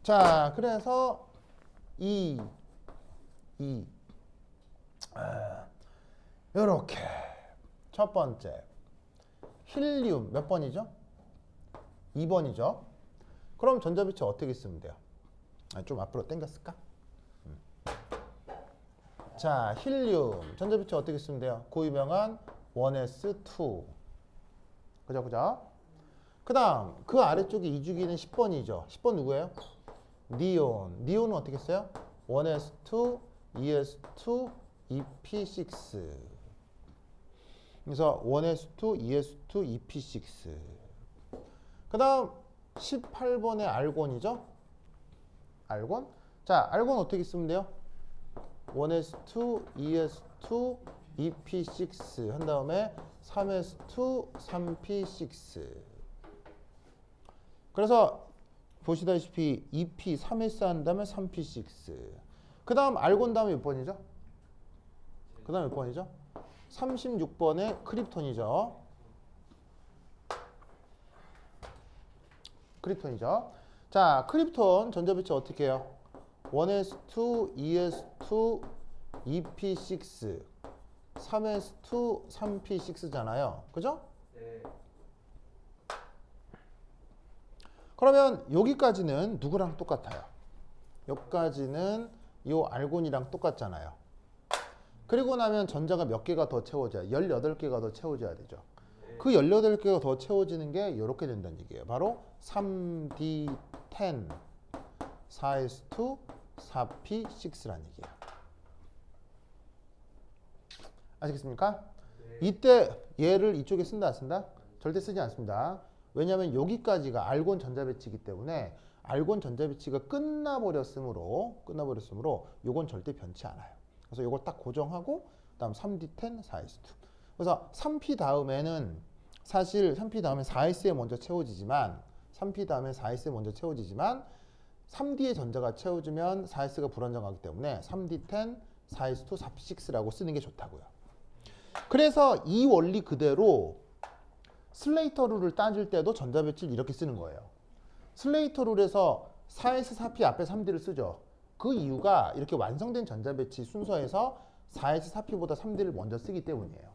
자, 그래서 요렇게 첫 번째 힐륨 몇 번이죠? 2번이죠. 그럼 전자배치 어떻게 쓰면 돼요? 좀 앞으로 당겼을까? 자, 힐륨 전자배치 어떻게 쓰면 돼요? 그 유명한 1s2 그죠? 그 다음 그 아래쪽에 이주기는 10번이죠. 10번 누구예요? 니온은 어떻게 써요? 1s2, 2s2, 2p6 그래서 1s2, 2s2, 2p6 그 다음 18번의 알곤이죠. 알곤. 자, 알곤 어떻게 쓰면 돼요? 1s2, 2s2, 2p6 한 다음에 3s2, 3p6 그래서 보시다시피 2p, 3s 한 다음에 3p6 그 다음 알곤 다음에 몇 번이죠? 그 다음 몇 번이죠? 36번의 크립톤이죠. 크립톤이죠. 자, 크립톤 전자배치 어떻게 해요? 1s2, 2s2, 2p6, 3s2, 3p6잖아요. 그죠? 네. 그러면 여기까지는 누구랑 똑같아요? 여기까지는 이 알곤이랑 똑같잖아요. 그리고 나면 전자가 몇 개가 더 채워져야 18개가 더 채워져야 되죠. 그 18개가 더 채워지는 게 이렇게 된다는 얘기예요. 바로 3D10, 4S2, 4P6라는 얘기예요. 아시겠습니까? 이때 얘를 이쪽에 쓴다 안 쓴다? 절대 쓰지 않습니다. 왜냐하면 여기까지가 알곤 전자배치이기 때문에 알곤 전자배치가 끝나버렸으므로 요건 절대 변치 않아요. 그래서 요걸 딱 고정하고 그다음 3D10, 4S2. 그래서 3P 다음에는 사실 3P 다음에 4S에 먼저 채워지지만 3P 다음에 4S에 먼저 채워지지만 3D의 전자가 채워지면 4S가 불안정하기 때문에 3D10, 4S2, 4P6라고 쓰는 게 좋다고요. 그래서 이 원리 그대로 슬레이터 룰을 따질 때도 전자배치를 이렇게 쓰는 거예요. 슬레이터 룰에서 4S, 4P 앞에 3D를 쓰죠. 그 이유가 이렇게 완성된 전자배치 순서에서 4S, 4P보다 3D를 먼저 쓰기 때문이에요.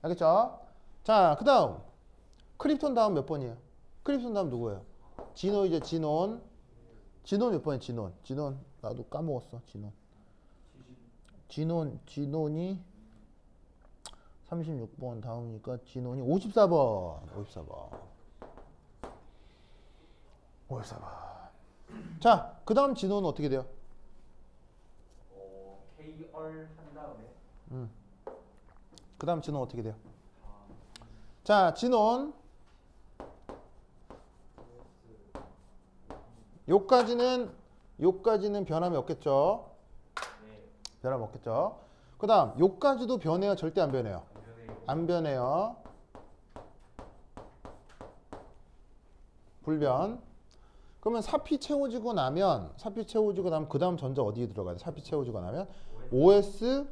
알겠죠? 자, 그 다음 크립톤 다음 몇 번이에요? 크립톤 다음 누구예요? 진온이죠. 진온. 진온 몇 번이에요? 진온. 진온 나도 까먹었어. 진온이 36번 다음이니까 진온이 54번. 54번. 자, 그 다음 진온은 어떻게 돼요? KR 한 다음에 그 다음 진온 어떻게 돼요? 자, 진온 요까지는 변함이 없겠죠? 변함이 없겠죠? 그 다음 요까지도 변해요? 절대 안 변해요? 안 변해요. 불변. 그러면 4P 채워지고 나면 그 다음 전자 어디에 들어가야 돼? 4P 채워지고 나면 OS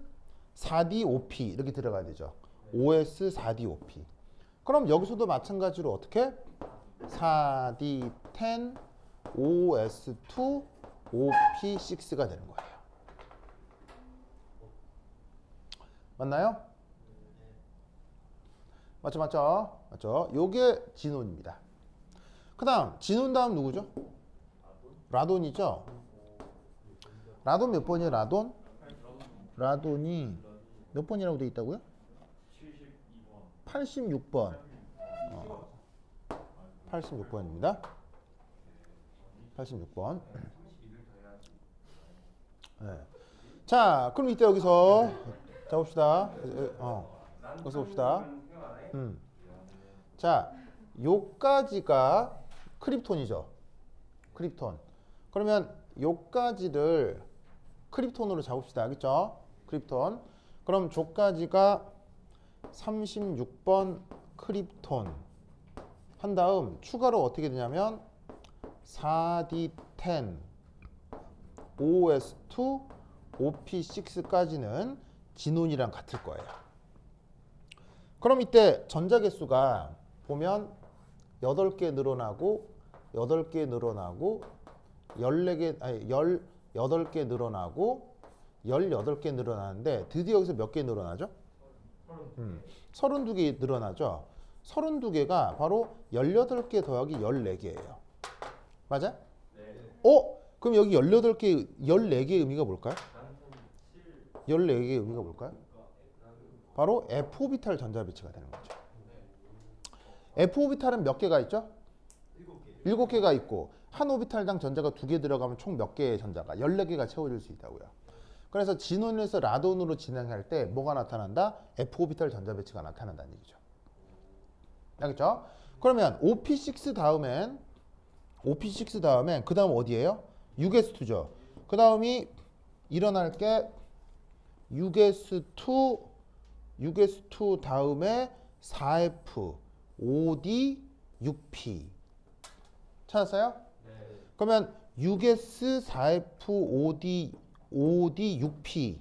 4D 5P 이렇게 들어가야 되죠. OS 4D 5P. 그럼 여기서도 마찬가지로 어떻게? 4D 10 OS2 5P6가 되는 거예요. 맞나요? 맞죠? 요게 진온입니다. 그 다음 진온 다음 누구죠? 라돈이죠. 라돈 몇 번이에요? 라돈이 몇 번이라고 돼 있다고요? 86번. 86번입니다. 86번. 네. 자, 그럼 이때 여기서 자 봅시다. 여기서 봅시다. 자, 요까지가 크립톤이죠. 크립톤. 그러면 요까지를 크립톤으로 잡읍시다. 알겠죠? 크립톤. 그럼 조까지가 36번 크립톤. 한 다음 추가로 어떻게 되냐면 4D10 OS2 5P6까지는 진온이랑 같을 거예요. 그럼 이때 전자 개수가 보면 8개 늘어나고 8개 늘어나고 14개 아니 18개 늘어나고 18개 늘어나는데 드디어 여기서 몇 개 늘어나죠? 32개 늘어나죠. 32개가 바로 18개 더하기 14개예요. 맞아? 네. 그럼 여기 14개 14개의 의미가 뭘까요? 14개의 의미가 뭘까요? 바로 F오비탈 전자배치가 되는 거죠. F오비탈은 몇 개가 있죠? 7개가 있고 한 오비탈당 전자가 2개 들어가면 총 몇 개의 전자가 14개가 채워질 수 있다고요. 그래서 진온에서 라돈으로 진행할 때 뭐가 나타난다? F오비탈 전자배치가 나타난다는 얘기죠. 알겠죠? 그러면 OP6 다음엔 그 다음 어디예요? 6s2죠. 그 다음이 일어날 게 6s2 다음에 4f 5d 6p 찾았어요? 네. 그러면 6s 4f 5d 6p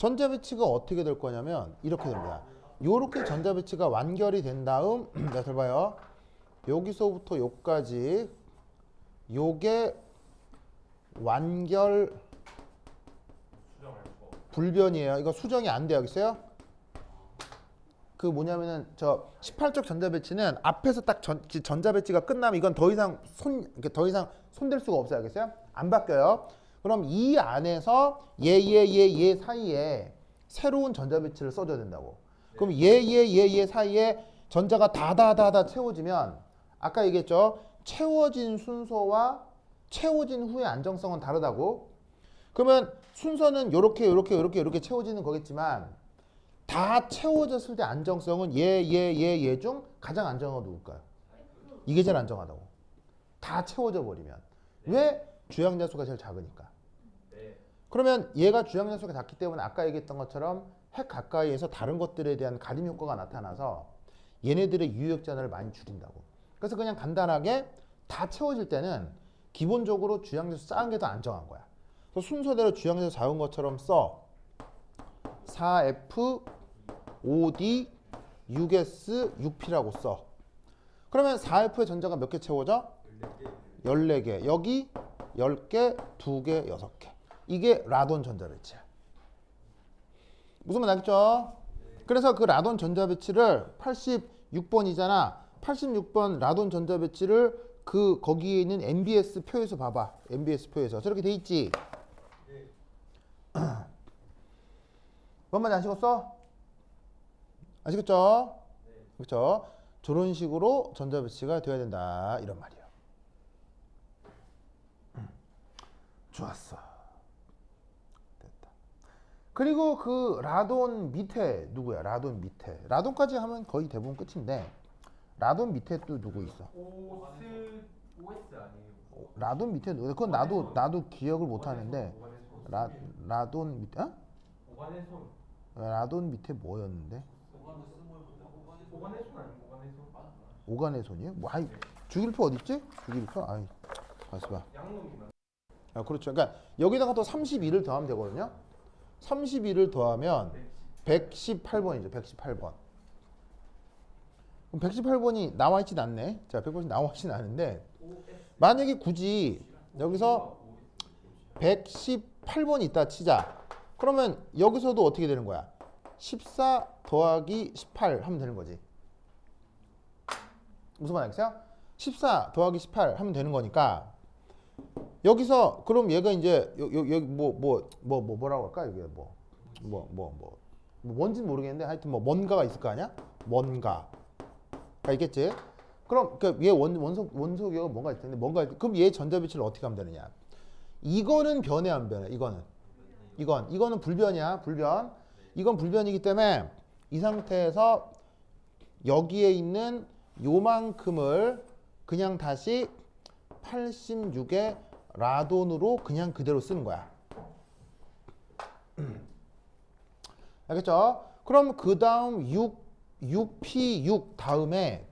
전자 배치가 어떻게 될 거냐면 이렇게 됩니다. 요렇게 전자 배치가 완결이 된 다음 자, 잘 봐요. 여기서부터 요까지 요게 완결 수정할 거. 불변이에요. 이거 수정이 안 돼요. 알겠어요? 그 뭐냐면은 저 18쪽 전자 배치는 앞에서 딱 전자 배치가 끝나면 이건 더 이상 손댈 수가 없어요. 알겠어요? 안 바뀌어요. 그럼 이 안에서 얘 사이에 새로운 전자 배치를 써줘야 된다고. 그럼 얘 사이에 전자가 다다다다 채워지면 아까 얘기했죠. 채워진 순서와 채워진 후의 안정성은 다르다고. 그러면 순서는 요렇게 채워지는 거겠지만 다 채워졌을 때 안정성은 얘 중 가장 안정화가 누굴까요? 이게 제일 안정하다고. 다 채워져 버리면. 왜? 주양자 수가 제일 작으니까. 그러면 얘가 주양자 수가 작기 때문에 아까 얘기했던 것처럼 핵 가까이에서 다른 것들에 대한 가림 효과가 나타나서 얘네들의 유효역전을 많이 줄인다고. 그래서 그냥 간단하게 다 채워질 때는 기본적으로 주양자 수 작은 게 더 안정한 거야. 그래서 순서대로 주양자 수 작은 것처럼 써. 4F 5D 6S 6P라고 써. 그러면 4F의 전자가 몇 개 채워져? 14개. 여기 10개, 2개, 6개. 이게 라돈 전자 배치야. 무슨 말 알겠죠? 그래서 그 라돈 전자 배치를 86번이잖아. 86번 라돈 전자 배치를 그 거기에 있는 MBS 표에서 봐봐. MBS 표에서 저렇게 돼 있지. 뭔 말인지 아시겠어? 아시겠죠? 그렇죠? 저런 식으로 전자 배치가 되어야 된다 이런 말이에요. 좋았어. 됐다. 그리고 그 라돈 밑에 누구야? 라돈 밑에. 라돈까지 하면 거의 대부분 끝인데 라돈 밑에 또 누구 있어? OS 아니에요? 라돈 밑에 누구? 그건 나도 기억을 못 하는데 라돈 밑에? 어? 오간의 손. 라돈 밑에 뭐였는데? 오간의 손 아니에요? 오간의 손? 오간의 손이요? 뭐 아이 주기율표 어디 있지? 주기율표? 아이 가서 봐. 양놈이나. 아 그렇죠. 그러니까 여기다가 또 32를 더하면 되거든요. 32를 더하면 118번이죠. 118번. 그럼 118번이 나와 있진 않네. 자, 118번이 나와 있진 않은데 만약에 굳이 여기서 118번이 있다 치자. 그러면 여기서도 어떻게 되는 거야? 14 더하기 18 하면 되는 거지. 무슨 말 알겠어요? 14 더하기 18 하면 되는 거니까 여기서 그럼 얘가 이제 여기 뭐라고 할까? 이게 뭔지는 모르겠는데 하여튼 뭐 뭔가가 있을 거 아니야? 뭔가가 있겠지? 그럼 얘 원소기가 뭔가 있을 텐데 그럼 얘 전자 배치를 어떻게 하면 되느냐? 이거는 변해 안 변해? 이거는 불변이야. 불변. 이건 불변이기 때문에 이 상태에서 여기에 있는 요만큼을 그냥 다시 86의 라돈으로 그냥 그대로 쓰는 거야. 알겠죠? 그럼 그 다음 6P6 다음에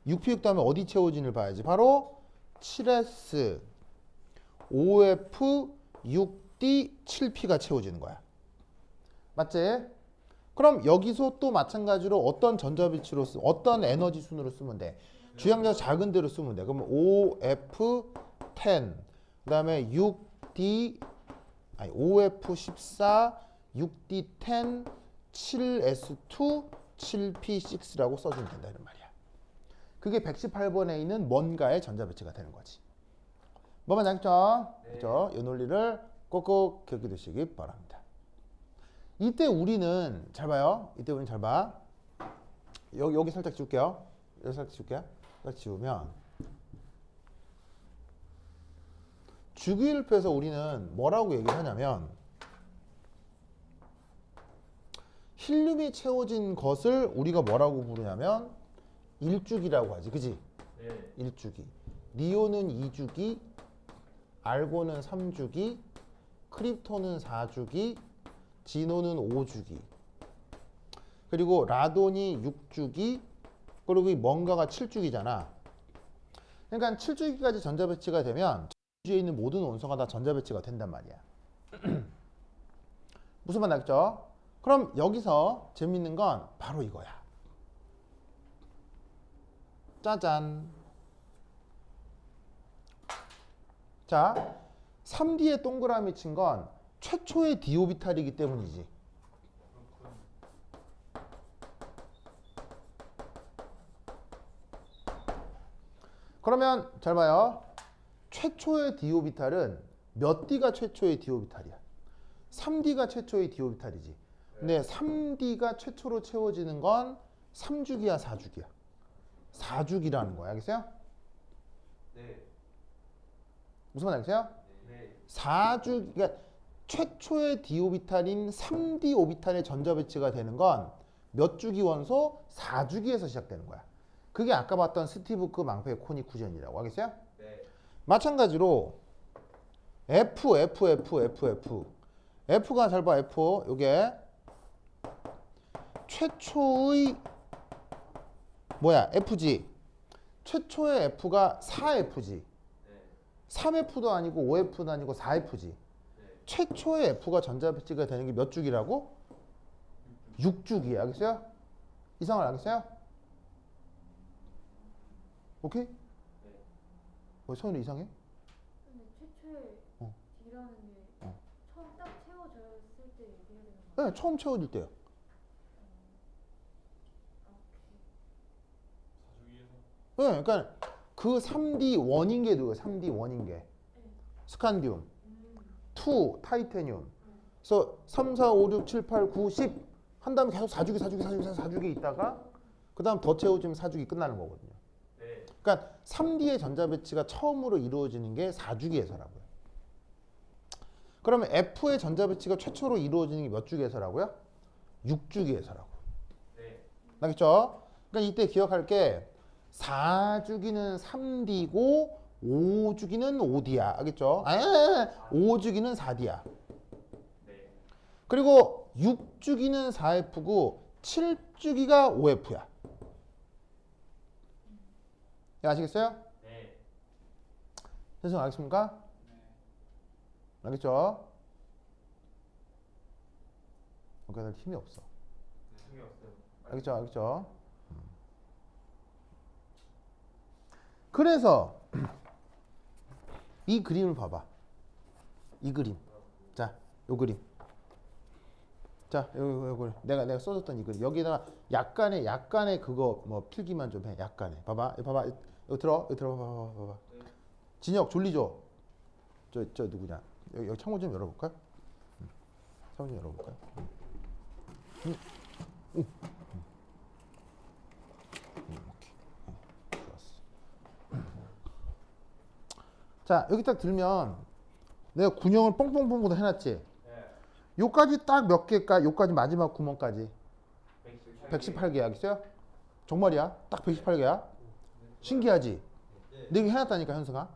6P6 다음에 어디 채워진을 봐야지. 바로 7S 5F 6D 7P가 채워지는 거야. 맞지? 그럼 여기서 또 마찬가지로 어떤 전자 배치로 어떤 에너지 순으로 쓰면 돼? 주양자 작은 대로 쓰면 돼. 그러면 5F10 그다음에 5F14 6D10 7S2 7P6라고 써주면 된다 이런 말이야. 그게 118번에 있는 뭔가의 전자 배치가 되는 거지. 뭐만 알겠죠? 그렇죠? 이 논리를 꼭꼭 기억해 두시기 바랍니다. 이때 우리는 잘 봐요. 이때 우리는 잘 봐. 여기 살짝 지울게요. 여기 살짝 지울게요. 살짝 지우면 주기율표에서 우리는 뭐라고 얘기를 하냐면 힐륨이 채워진 것을 우리가 뭐라고 부르냐면 1주기라고 하지. 그지? 네. 1주기. 니온은 2주기, 알고는 3주기, 크립톤은 4주기, 진온은 5주기. 그리고 라돈이 6주기, 그리고 이 뭔가가 7주기잖아. 그러니까 7주기까지 전자 배치가 되면 주에 있는 모든 원소가 다 전자 배치가 된단 말이야. 무슨 말 알겠죠? 그럼 여기서 재밌는 건 바로 이거야. 짜잔. 자, 3D에 동그라미 친 건 최초의 d 오비탈이기 때문이지. 그러면 잘 봐요. 최초의 d 오비탈은 몇 D가 최초의 d 오비탈이야? 3D가 최초의 d 오비탈이지. 근데 3D가 최초로 채워지는 건 3주기야, 4주기야? 4주기라는 거야. 알겠어요? 네. 무슨 말 알겠어요? 네. 4주, 그러니까 최초의 d 오비탈인 3D 오비탈의 전자 배치가 되는 건 몇 주기 원소? 4주기에서 시작되는 거야. 그게 아까 봤던 스티브크 망페 코닉 쿠전이라고. 알겠어요? 네. 마찬가지로 F가 잘 봐. F 요게 최초의 뭐야? F지. 최초의 F가 4F지. 네. 3F도 아니고 5F도 아니고 4F지. 네. 최초의 F가 전자 배치가 되는 게 몇 주기라고? 6주기. 알겠어요? 이상을 알겠어요? 오케이? 네. 왜 서현이 이상해? 근데 최초의 어. D라는 게 어. 처음 딱 채워졌을 때 얘기해야 되는 거 네, 처음 채워질 때요. 사주기에서 네, 그러니까 그 3D 원인 게 누구예요? 3D 원인 게. 스칸디움, 2 타이타늄. 그래서 3, 4, 5, 6, 7, 8, 9, 10 한 다음에 계속 4주기 있다가 그 다음 더 채워지면 4주기 끝나는 거거든요. 네. 그러니까 3D의 전자 배치가 처음으로 이루어지는 게 4주기에서라고요. 그러면 F의 전자 배치가 최초로 이루어지는 게 몇 주기에서라고요? 6주기에서라고. 네. 알겠죠? 그러니까 이때 기억할 게 4주기는 3D고 5주기는 5D야. 알겠죠? 5주기는 4D야. 네. 그리고 6주기는 4F고 7주기가 5F야. 아시겠어요? 네. 현승 알겠습니까? 알겠죠? 그러니까 힘이 없어. 힘이 없어요. 알겠죠? 알겠죠? 그래서 이 그림을 봐봐. 이 그림. 자, 요 그림. 자, 요거 내가 써줬던 이 그림. 여기다가 약간의 그거 뭐 필기만 좀 해. 약간의. 봐봐. 여기 들어. 봐봐. 진혁 졸리죠? 저 누구냐? 여기 창문 좀 열어볼까요? 창문 좀 열어볼까요? 오케이. 좋았어. 자, 여기 딱 들면 내가 군형을 뻥뻥뻥 해놨지? 네. 요까지 딱 몇 개일까? 요까지 마지막 구멍까지 118개 알겠어요? 정말이야? 딱 118개야? 신기하지? 내가 해놨다니까 현승아.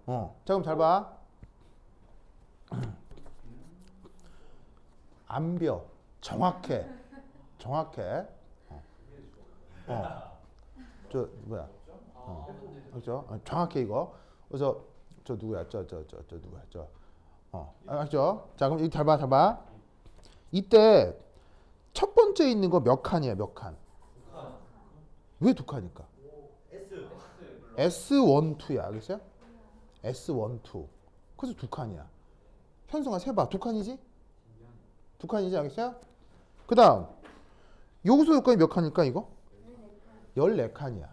자 그럼 잘 봐. 암벼 정확해. 저 뭐야? 그렇죠? 정확해 이거. 그래서 저 누구야? 저 누구야? 알죠? 자 그럼 이거 잘 봐. 이때 첫 번째 있는 거 몇 칸이야? 몇 칸? 왜 두 칸일까? S12야. 알겠어요? S12. 그래서 두 칸이야. 현성아 세봐. 두 칸이지? 두 칸이지? 알겠어요? 그 다음 여기서 여기까지 몇 칸일까 이거? 14칸이야.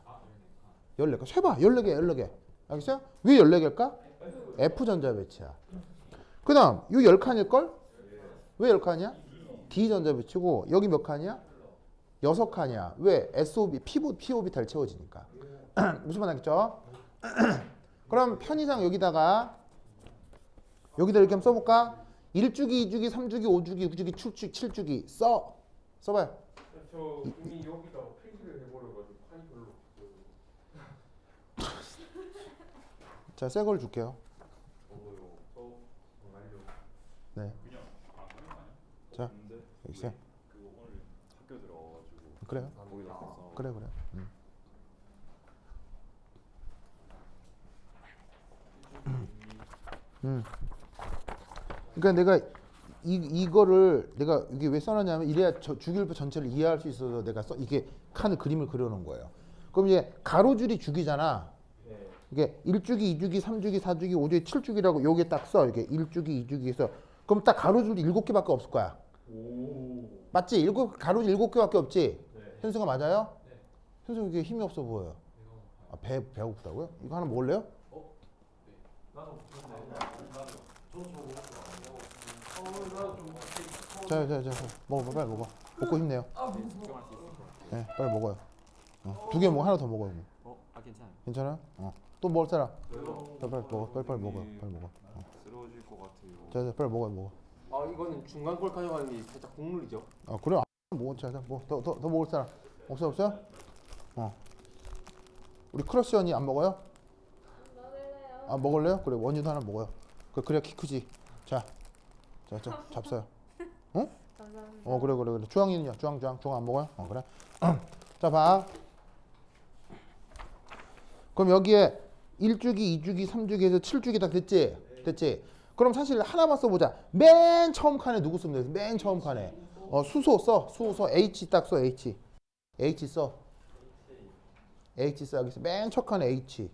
14칸. 세봐. 14개. 알겠어요? 왜 14개일까? F전자 배치야. 그 다음 이 10칸일걸? 왜 10칸이야? D전자 배치고 여기 몇 칸이야? 6칸이야. 왜? P 오비탈 채워지니까. 무슨 말 알겠죠? 그럼 편의상 여기다가 이렇게 한번 써볼까? 1주기, 2주기, 3주기, 5주기, 6주기, 7주기 써봐요. 저 이미 여기다 필기를 해버려가지고 판이 별로 없어요. 자, 새 걸 줄게요. 저도요. 저 정말요. 네. 그냥 안 하는 거 아니야? 자, 근데 여기 있어요. 그거 오늘 학교 들어가지고 그래요? 거기다 써서 그래. 그러니까 내가 이거를 내가 이게 왜 써놨냐면 이래야 주기율표 전체를 이해할 수 있어서 내가 이게 칸을 그림을 그려놓은 거예요. 그럼 이제 가로줄이 주기잖아. 네. 이게 1주기, 2주기, 3주기, 4주기, 5주기, 7주기라고 요게 딱 써. 이게 1주기, 2주기에서 그럼 딱 가로줄이 7개밖에 없을 거야. 오. 맞지? 가로줄 7개밖에 없지? 네. 현수가 맞아요? 네. 현수 이게 힘이 없어 보여요. 아, 배고프다고요? 이거 하나 먹을래요? 나도 근데 나도 좀 자, 먹어, 빨리 먹어. 먹고 힘내요. 네, 빨리 먹어요. 2개 먹어, 하나 더 먹어요. 괜찮아요. 괜찮아요? 또 먹을 사람? 빨리 먹어, 빨리 먹어요, 빨리 먹어. 쓰러질 것 같아요. 자, 빨리 먹어요. 아 이거는 중간 걸 가져가는 게 살짝 국룰이죠. 그래, 먹어, 자, 더 먹을 사람 없어요? 우리 크러쉬 언니 안 먹어요? 먹을래요? 안 먹을래요? 그래, 원이도 하나 먹어요. 그래야 키 크지. 자, 잡숴요. 응? 감사합니다. 그래. 주황이는요? 주황 안 먹어요? 그래. 자, 봐. 그럼 여기에 1주기, 2주기, 3주기에서 7주기 다 됐지? 됐지? 그럼 사실 하나만 써보자. 맨 처음 칸에 누구 쓰면 돼? 맨 처음 칸에. 수소 써. 수소 H 딱 써. H 써. H 써야겠어. 맨 첫 칸에 H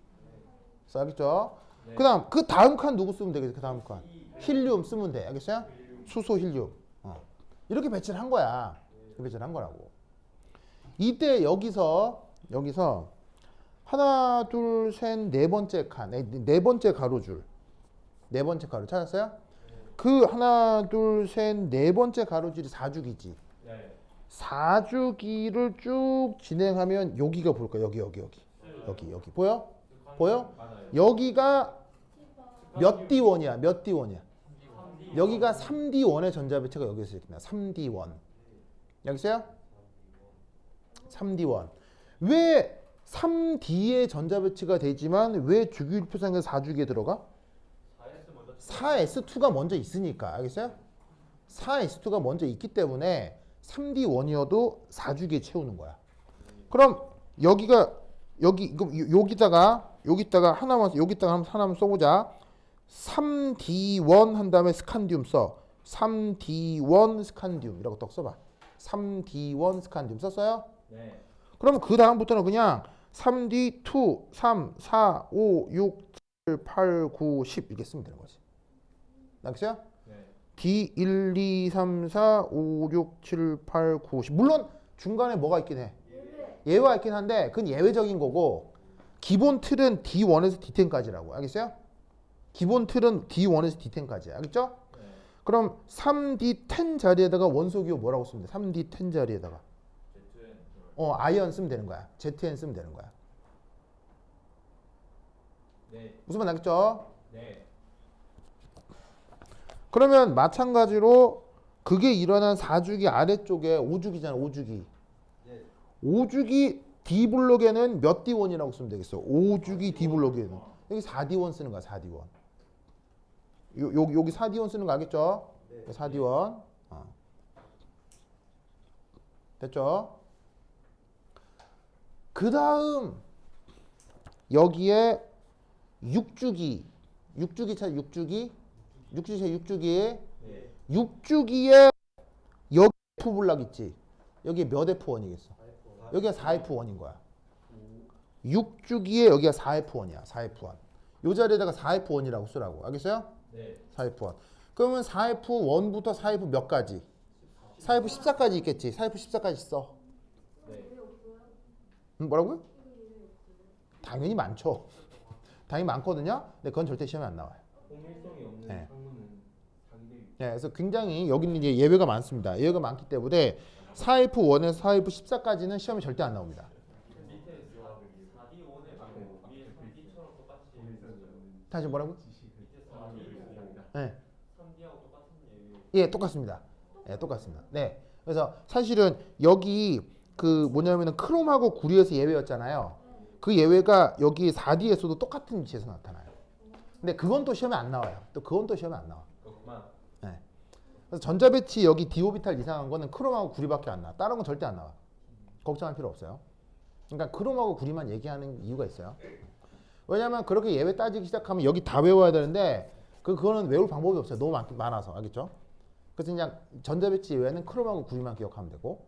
써야겠죠? 그다음 그 다음 칸 누구 쓰면 되겠어? 그 다음 칸 힐륨 쓰면 돼. 알겠어요? 수소 힐륨. 이렇게 배치를 한 거야. 이렇게 배치를 한 거라고. 이때 여기서 하나, 둘, 셋, 네 번째 칸, 네 번째 가로줄, 네 번째 가로 찾았어요? 그 하나, 둘, 셋, 네 번째 가로줄이 4주기지. 네. 4주기를 쭉 진행하면 여기가 보일 거야. 여기 보여? 많아요. 여기가 몇 D1이야? 몇 D1이야? 여기가 3D1의 전자 배치가 여기서 이렇게 나. 3D1. 여기 있어요? 3D1. 왜 3D의 전자 배치가 되지만 왜 주기율표상에서 4주기에 들어가? 4S2가 먼저 있으니까. 알겠어요? 4S2가 먼저 있기 때문에 3D1이어도 4주기에 채우는 거야. 그럼 여기다가 하나만 써보자. 3D1 한 다음에 스칸디움 써. 3D1 스칸디움이라고 딱 써봐. 3D1 스칸디움 썼어요? 네. 그러면 그 다음부터는 그냥 3D2, 3, 4, 5, 6, 7, 8, 9, 10 이렇게 쓰면 되는 거지. 알겠어요? 네. D1, 2, 3, 4, 5, 6, 7, 8, 9, 10. 물론 중간에 뭐가 있긴 해. 예외가 있긴 한데 그건 예외적인 거고 기본 틀은 D1에서 D10까지라고. 알겠어요? 기본 틀은 D1에서 D10까지야. 알겠죠? 네. 그럼 3D10 자리에다가 원소기호 뭐라고 쓰면 돼? 3D10 자리에다가 아이언 쓰면 되는 거야. ZN 쓰면 되는 거야. 네. 무슨 말 알겠죠? 네. 그러면 마찬가지로 그게 일어난 4주기 아래쪽에 5주기잖아. 5주기. 5주기 D블록에는 몇 D1이라고 쓰면 되겠어? 5주기 D블록에는 여기 4D1 쓰는 거야. 4D1. 여기 4D1 쓰는 거 알겠죠? 4D1. 됐죠? 그 다음 여기에 6주기에 네. 6주기에 여기 F블락 있지? 여기에 몇 F1이겠어? 여기가 4F1인 거야. 6주기에 여기가 4F1이야. 4F1. 요 자리에다가 4F1이라고 쓰라고. 알겠어요? 네. 4F1. 그러면 4F1부터 4F 몇 가지? 4F 14까지 있겠지. 4F 14까지 써. 네. 뭐라고요? 당연히 많죠. 당연히 많거든요. 근데 그건 절대 시험에 안 나와요. 통일성이 없는 네. 상문은 상대 네, 그래서 굉장히 여기는 이제 예외가 많습니다. 예외가 많기 때문에 4F1에서 4F 14까지는 시험에 절대 안 나옵니다. 밑에 4D5에 위에 3D처럼 똑같이 다시 뭐라고? 밑에 4D5 네. 3D하고 똑같은 예외. 예, 똑같습니다. 예, 똑같습니다. 네. 그래서 사실은 여기 그 뭐냐면은 크롬하고 구리에서 예외였잖아요. 그 예외가 여기 4D에서도 똑같은 위치에서 나타나요. 근데 그건 또 시험에 안 나와요. 또 그건 또 시험에 안 나와. 그렇구만. 네. 그래서 전자배치 여기 디오비탈 이상한 거는 크롬하고 구리밖에 안 나와. 다른 건 절대 안 나와. 걱정할 필요 없어요. 그러니까 크롬하고 구리만 얘기하는 이유가 있어요. 왜냐면 그렇게 예외 따지기 시작하면 여기 다 외워야 되는데 그거는 외울 방법이 없어요. 너무 많아서. 알겠죠? 그래서 그냥 전자배치 외에는 크롬하고 구리만 기억하면 되고.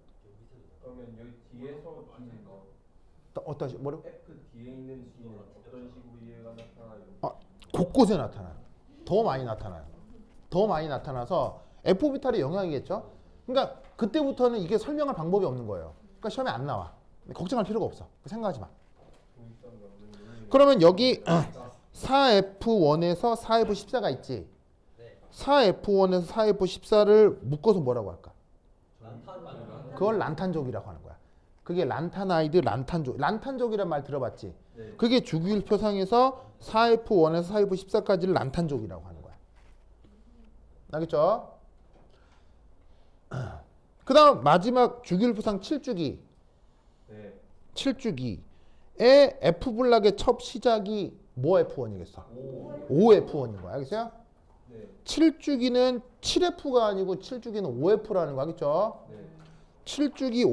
그러면 여기 뒤에서 D는 거 어떤 식 뭐로? F 뒤에 있는 D는 어떤 식으로 이해가 나타나요? 곳곳에 나타나요. 더 많이 나타나요. 더 많이 나타나서 F오비탈의 영향이겠죠. 그러니까 그때부터는 이게 설명할 방법이 없는 거예요. 그러니까 시험에 안 나와. 걱정할 필요가 없어. 생각하지 마. 그러면 여기 4F1에서 4F14가 있지. 4F1에서 4F14를 묶어서 뭐라고 할까? 그걸 란탄족이라고 하는 거야. 그게 란타나이드, 란탄족. 란탄족이란 말 들어봤지? 그게 주기율표상에서 4F1에서 4F14까지를 란탄족이라고 하는 거야. 알겠죠? 그 다음 마지막 주기율표상 7주기. 네. 7주기에 F블락의 첫 시작이 뭐 F1이겠어? 5F1인 거야. 알겠어요? 네. 7주기는 7F가 아니고 7주기는 5F라는 거 알겠죠? 네. 7주기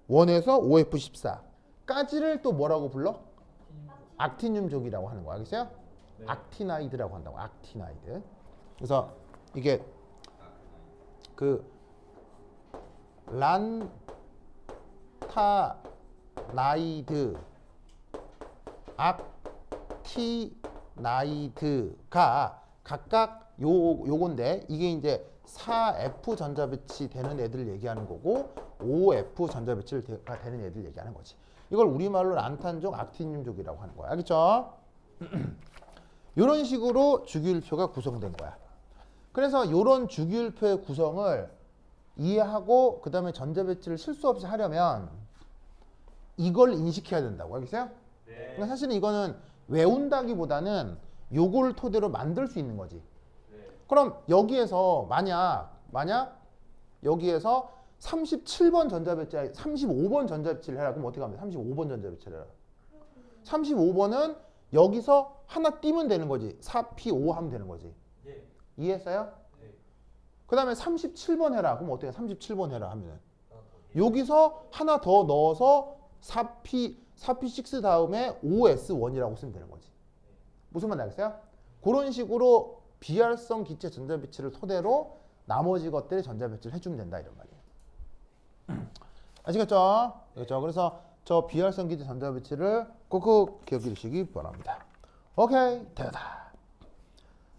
5F1에서 5F14까지를 또 뭐라고 불러? 악티늄족이라고 하는 거 알겠어요? 네. 악티나이드라고 한다고. 악티나이드. 그래서 이게 그 란타나이드, 악티나이드가 각각 요건데 이게 이제 4F 전자배치 되는 애들 얘기하는 거고 5F 전자배치가 되는 애들 얘기하는 거지. 이걸 우리말로 란탄족, 악티늄족이라고 하는 거야. 알겠죠? 이런 식으로 주기율표가 구성된 거야. 그래서 이런 주기율표의 구성을 이해하고 그 다음에 전자배치를 실수 없이 하려면 이걸 인식해야 된다고. 알겠어요? 그러니까 사실은 이거는 외운다기보다는 요거를 토대로 만들 수 있는 거지. 그럼 여기에서 만약 여기에서 37번 전자배치, 35번 전자배치를 해라. 그럼 어떻게 하면 돼? 35번 전자배치를 해라. 35번은 여기서 하나 띄면 되는 거지. 4P5 하면 되는 거지. 이해했어요? 그 다음에 37번 해라. 그럼 어떻게 해? 37번 해라 하면은 여기서 하나 더 넣어서 4P6 다음에 5S1이라고 쓰면 되는 거지. 무슨 말인지 알겠어요? 그런 식으로 비활성 기체 전자배치를 토대로 나머지 것들의 전자배치를 해주면 된다 이런 말이에요. 아시겠죠? 그렇죠? 그래서 저 비활성 기체 전자배치를 꼭 기억해 주시기 바랍니다. 오케이, 됐다.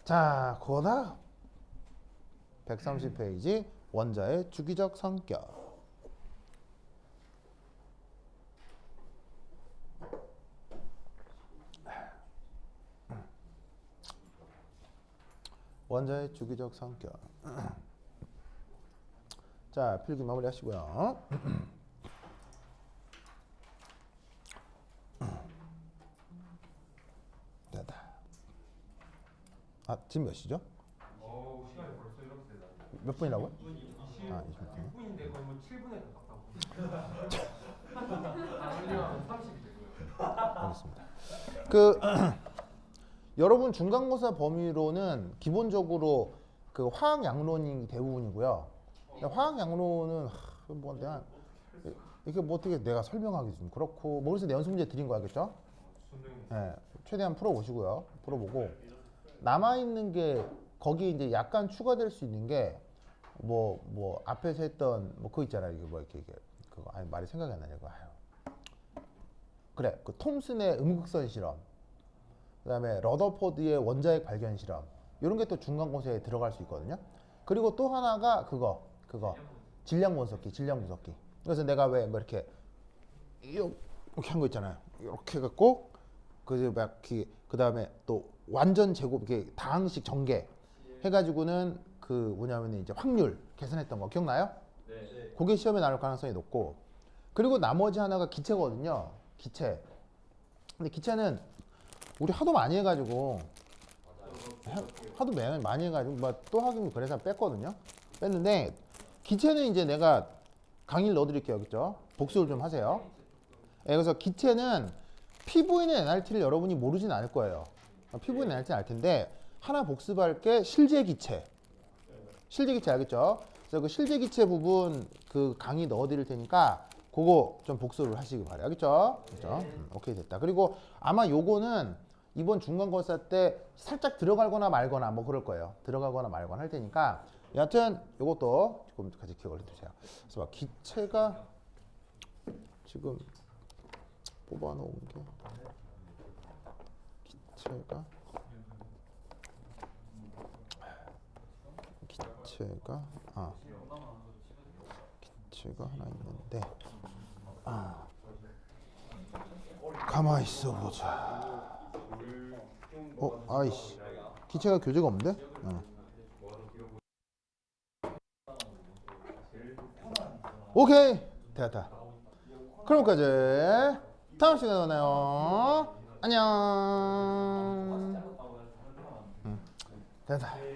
자, 그거다. 130페이지 원자의 주기적 성격. 원자의 주기적 성격. 자, 필기 마무리 하시고요. 됐다. 아, 지금 몇 시죠? 시간이 벌써 이렇게 되나? 몇 분이라고요? 20, 아, 20분. 6분인데 거의 뭐 7분에 가깝다고. 아니면 30이 되고요. 알겠습니다. 그 여러분 중간고사 범위로는 기본적으로 그 화학 양론이 대부분이고요. 화학 양론은 뭐 내가 이게 뭐 어떻게 내가 설명하기 좀 그렇고 뭐 그래서 내 연습 문제 드린 거야겠죠? 네, 최대한 풀어보시고요. 풀어보고 남아 있는 게 거기 이제 약간 추가될 수 있는 게 뭐 앞에서 했던 뭐 그거 있잖아요. 이게 뭐 이렇게 그거 아니 말이 생각이 안 나냐 이거. 아유. 그래, 그 톰슨의 음극선 실험. 그다음에 러더포드의 원자핵 발견 실험 이런 게 또 중간고사에 들어갈 수 있거든요. 그리고 또 하나가 그거 질량 분석기. 그래서 내가 왜 뭐 이렇게 한 거 있잖아요. 이렇게 해갖고 그다음에 또 완전 제곱 이렇게 다항식 전개 해가지고는 그 뭐냐면 이제 확률 계산했던 거 기억나요? 네. 그게 시험에 나올 가능성이 높고 그리고 나머지 하나가 기체거든요. 기체. 근데 기체는 우리 하도 많이 해가지고 많이 해가지고 뭐 또 하긴 그래서 뺐거든요. 뺐는데 기체는 이제 내가 강의를 넣어드릴게요, 그죠? 복습을 좀 하세요. 네, 그래서 기체는 PV는 NRT를 여러분이 모르진 않을 거예요. PV는 NRT는 알 텐데 하나 복습할 게 실제 기체 알겠죠? 그래서 그 실제 기체 부분 그 강의 넣어드릴 테니까 그거 좀 복습을 하시기 바래요. 알겠죠? 그렇죠? 오케이 됐다. 그리고 아마 요거는 이번 중간고사 때 살짝 들어가거나 말거나 뭐 그럴 거예요. 들어가거나 말거나 할 테니까 여하튼 이것도 조금 같이 기억을 해두세요. 그래서 막 기체가 지금 뽑아놓은 게 기체가 기체가 하나 있는데 가만히 있어 보자. 아이씨 기체가 교재가 없는데? 오케이 됐다. 그럼까지 다음 시간에 만나요. 안녕. 됐다.